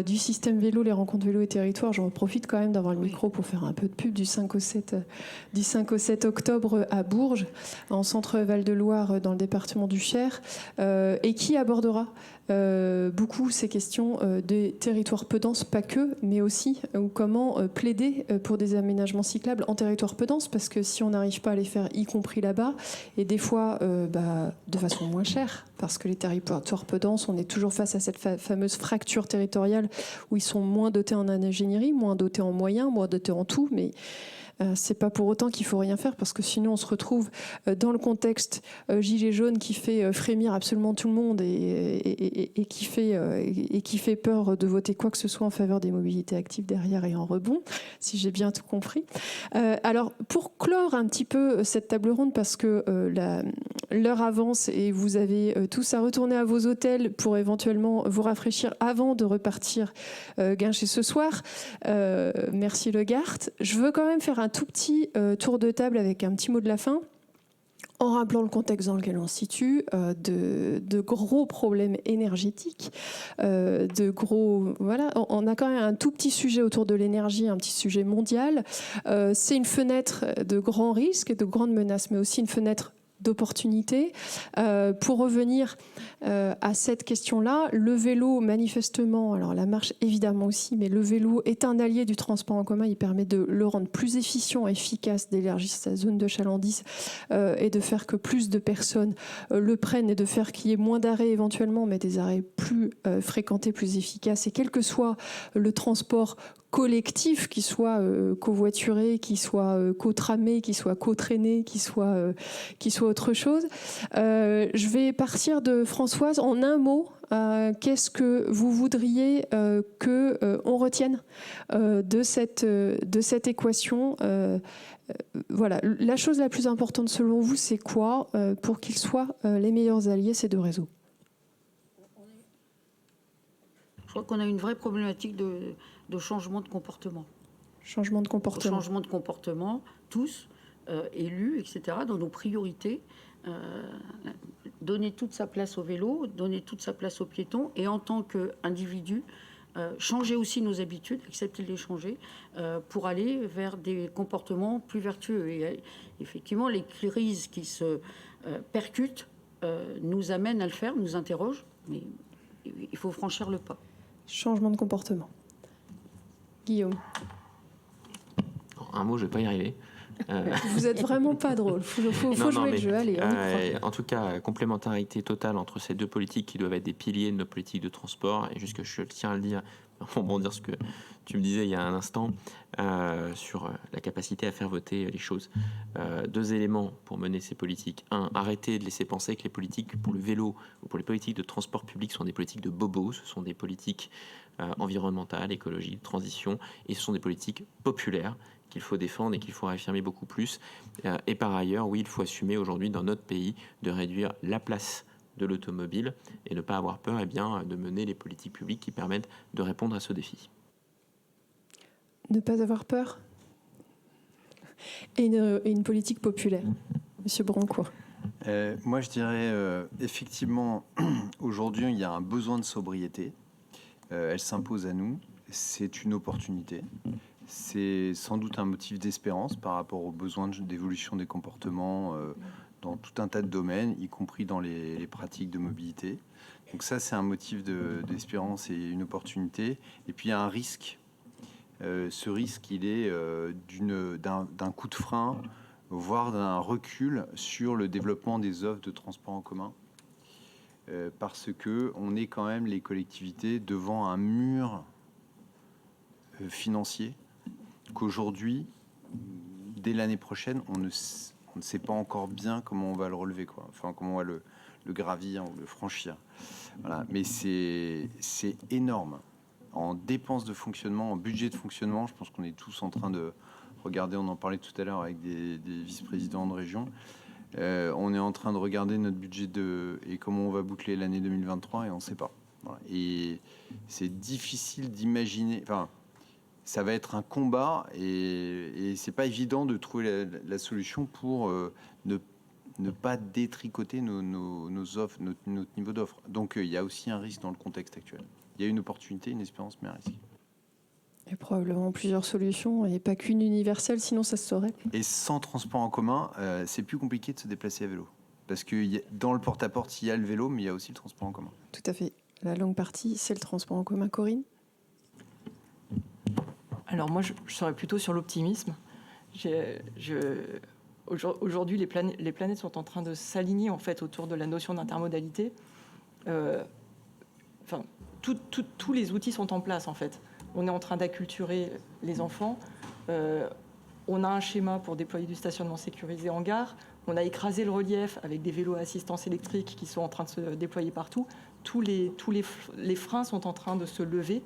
du système vélo, les rencontres vélo et territoire, j'en profite quand même d'avoir le micro pour faire un peu de pub du 5 au 7 octobre à Bourges, en centre Val-de-Loire, dans le département du Cher, et qui abordera beaucoup ces questions des territoires peu denses, pas que, mais aussi comment plaider pour des aménagements cyclables en territoire peu dense, parce que si on n'arrive pas à les faire, y compris là-bas, et des fois de façon moins chère, parce que les territoires peu denses, on est toujours face à cette fameuse fracture territoriale où ils sont moins dotés en ingénierie, moins dotés en moyens, moins dotés en tout, mais c'est pas pour autant qu'il faut rien faire, parce que sinon on se retrouve dans le contexte gilet jaune qui fait frémir absolument tout le monde et qui fait peur de voter quoi que ce soit en faveur des mobilités actives derrière et en rebond, si j'ai bien tout compris. Alors pour clore un petit peu cette table ronde, parce que l'heure avance et vous avez tous à retourner à vos hôtels pour éventuellement vous rafraîchir avant de repartir guincher ce soir. Merci le GART. Je veux quand même faire un tout petit tour de table avec un petit mot de la fin, en rappelant le contexte dans lequel on se situe, de gros problèmes énergétiques, voilà, on a quand même un tout petit sujet autour de l'énergie, un petit sujet mondial. C'est une fenêtre de grands risques et de grandes menaces, mais aussi une fenêtre d'opportunités. Pour revenir à cette question-là, le vélo, manifestement, alors la marche évidemment aussi, mais le vélo est un allié du transport en commun. Il permet de le rendre plus efficient, efficace, d'élargir sa zone de chalandise et de faire que plus de personnes le prennent, et de faire qu'il y ait moins d'arrêts éventuellement, mais des arrêts plus fréquentés, plus efficaces. Et quel que soit le transport collectif, qui soit covoituré, qui soit co-tramé, qui soit co-traîné, qui soit autre chose. Je vais partir de Françoise. En un mot, qu'est-ce que vous voudriez qu'on retienne de cette équation? Voilà, la chose la plus importante selon vous, c'est quoi pour qu'ils soient les meilleurs alliés, ces deux réseaux? Je crois qu'on a une vraie problématique de changement de comportement. Changement de comportement. Changement de comportement, tous, élus, etc., dans nos priorités. Donner toute sa place au vélo, donner toute sa place aux piétons, et en tant qu'individu, changer aussi nos habitudes, accepter de les changer, pour aller vers des comportements plus vertueux. Et effectivement, les crises qui se percutent nous amènent à le faire, nous interrogent, mais il faut franchir le pas. Changement de comportement. Guillaume. Un mot, je ne vais pas y arriver. Vous êtes vraiment pas drôle. Faut jouer le jeu. Allez, on y croit. En tout cas, complémentarité totale entre ces deux politiques qui doivent être des piliers de nos politiques de transport. Et jusque je tiens à le dire, pour rebondir ce que tu me disais il y a un instant, sur la capacité à faire voter les choses. Deux éléments pour mener ces politiques. Un, arrêter de laisser penser que les politiques pour le vélo ou pour les politiques de transport public sont des politiques de bobos. Ce sont des politiques environnementales, écologiques, transition, et ce sont des politiques populaires qu'il faut défendre et qu'il faut affirmer beaucoup plus. Et par ailleurs, oui, il faut assumer aujourd'hui dans notre pays de réduire la place de l'automobile et ne pas avoir peur de mener les politiques publiques qui permettent de répondre à ce défi. Ne pas avoir peur et une politique populaire. Monsieur Brancourt. Moi, je dirais effectivement, aujourd'hui, il y a un besoin de sobriété. Elle s'impose à nous. C'est une opportunité. C'est sans doute un motif d'espérance par rapport aux besoins d'évolution des comportements dans tout un tas de domaines, y compris dans les pratiques de mobilité. Donc ça, c'est un motif d'espérance et une opportunité. Et puis, il y a un risque. Ce risque, il est d'un coup de frein, voire d'un recul sur le développement des offres de transport en commun. Parce que on est quand même, les collectivités, devant un mur financier qu'aujourd'hui, dès l'année prochaine, on ne sait pas encore bien comment on va le relever, quoi. Enfin, comment on va le gravir ou le franchir. Voilà. Mais c'est énorme. En dépenses de fonctionnement, en budget de fonctionnement, je pense qu'on est tous en train de regarder, on en parlait tout à l'heure avec des vice-présidents de région, On est en train de regarder notre budget et comment on va boucler l'année 2023 et on ne sait pas. Voilà. Et c'est difficile d'imaginer. Enfin, ça va être un combat et c'est pas évident de trouver la solution pour ne pas détricoter nos offres, notre niveau d'offre. Donc il y a aussi un risque dans le contexte actuel. Il y a une opportunité, une espérance, mais un risque. Il y a probablement plusieurs solutions et pas qu'une universelle, sinon ça se saurait. Et sans transport en commun, c'est plus compliqué de se déplacer à vélo. Parce que dans le porte-à-porte, il y a le vélo, mais il y a aussi le transport en commun. Tout à fait. La longue partie, c'est le transport en commun. Corinne ? Alors moi, je serais plutôt sur l'optimisme. Aujourd'hui, les planètes sont en train de s'aligner en fait autour de la notion d'intermodalité. Tous les outils sont en place en fait. On est en train d'acculturer les enfants. On a un schéma pour déployer du stationnement sécurisé en gare. On a écrasé le relief avec des vélos à assistance électrique qui sont en train de se déployer partout. Tous les freins sont en train de se lever.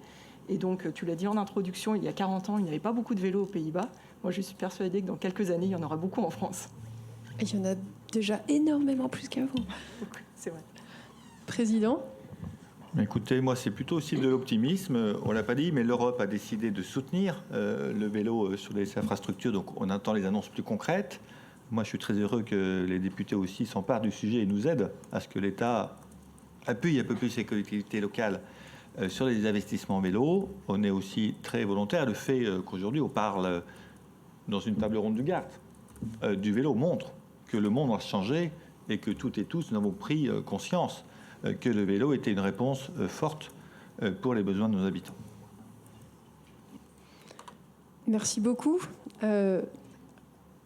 Et donc, tu l'as dit en introduction, il y a 40 ans, il n'y avait pas beaucoup de vélos aux Pays-Bas. Moi, je suis persuadée que dans quelques années, il y en aura beaucoup en France. Et il y en a déjà énormément plus qu'avant. C'est vrai. Président ? Écoutez, moi, c'est plutôt aussi de l'optimisme. On l'a pas dit, mais l'Europe a décidé de soutenir le vélo sur les infrastructures. Donc, on attend les annonces plus concrètes. Moi, je suis très heureux que les députés aussi s'emparent du sujet et nous aident à ce que l'État appuie un peu plus les collectivités locales sur les investissements en vélo. On est aussi très volontaire. Le fait qu'aujourd'hui, on parle dans une table ronde du GART du vélo montre que le monde a changé et que toutes et tous nous avons pris conscience que le vélo était une réponse forte pour les besoins de nos habitants. Merci beaucoup.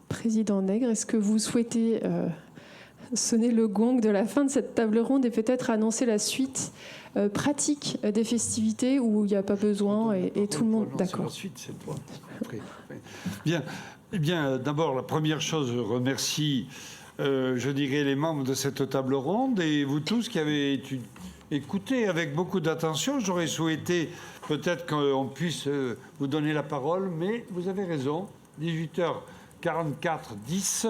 Président Nègre, est-ce que vous souhaitez sonner le gong de la fin de cette table ronde et peut-être annoncer la suite pratique des festivités où il n'y a pas besoin et tout le monde... D'accord. Ensuite, c'est toi. Après. Bien. Eh bien, d'abord, la première chose, je remercie, je dirais, les membres de cette table ronde et vous tous qui avez écouté avec beaucoup d'attention. J'aurais souhaité peut-être qu'on puisse vous donner la parole, mais vous avez raison. 18h44, 10,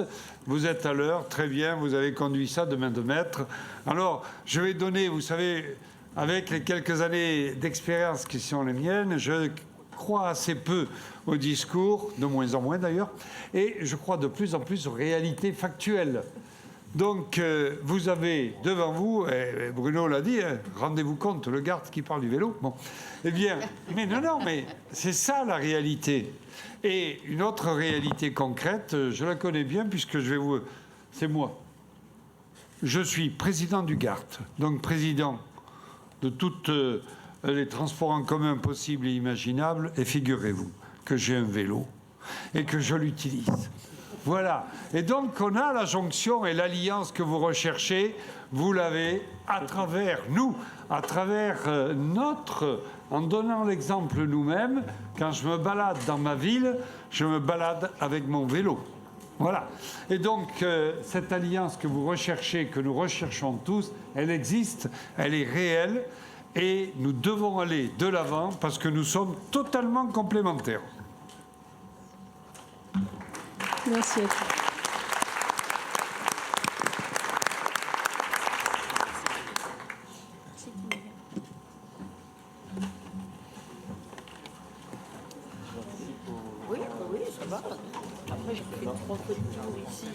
vous êtes à l'heure, très bien, vous avez conduit ça de main de maître. Alors, je vais donner, vous savez, avec les quelques années d'expérience qui sont les miennes, je crois assez peu au discours, de moins en moins d'ailleurs, et je crois de plus en plus aux réalités factuelles. Donc, vous avez devant vous, et Bruno l'a dit, hein, rendez-vous compte, le garde qui parle du vélo. Bon, eh bien, mais non, mais c'est ça la réalité. Et une autre réalité concrète, je la connais bien puisque je vais vous... C'est moi. Je suis président du GART, donc président de toutes les transports en commun possibles et imaginables. Et figurez-vous que j'ai un vélo et que je l'utilise. Voilà. Et donc, on a la jonction et l'alliance que vous recherchez. Vous l'avez à travers nous, à travers en donnant l'exemple nous-mêmes. Quand je me balade dans ma ville, je me balade avec mon vélo. Voilà. Et donc, cette alliance que vous recherchez, que nous recherchons tous, elle existe, elle est réelle. Et nous devons aller de l'avant parce que nous sommes totalement complémentaires. Merci à tous. Oui, ça va. Après, j'ai fait 3 fois de tour ici.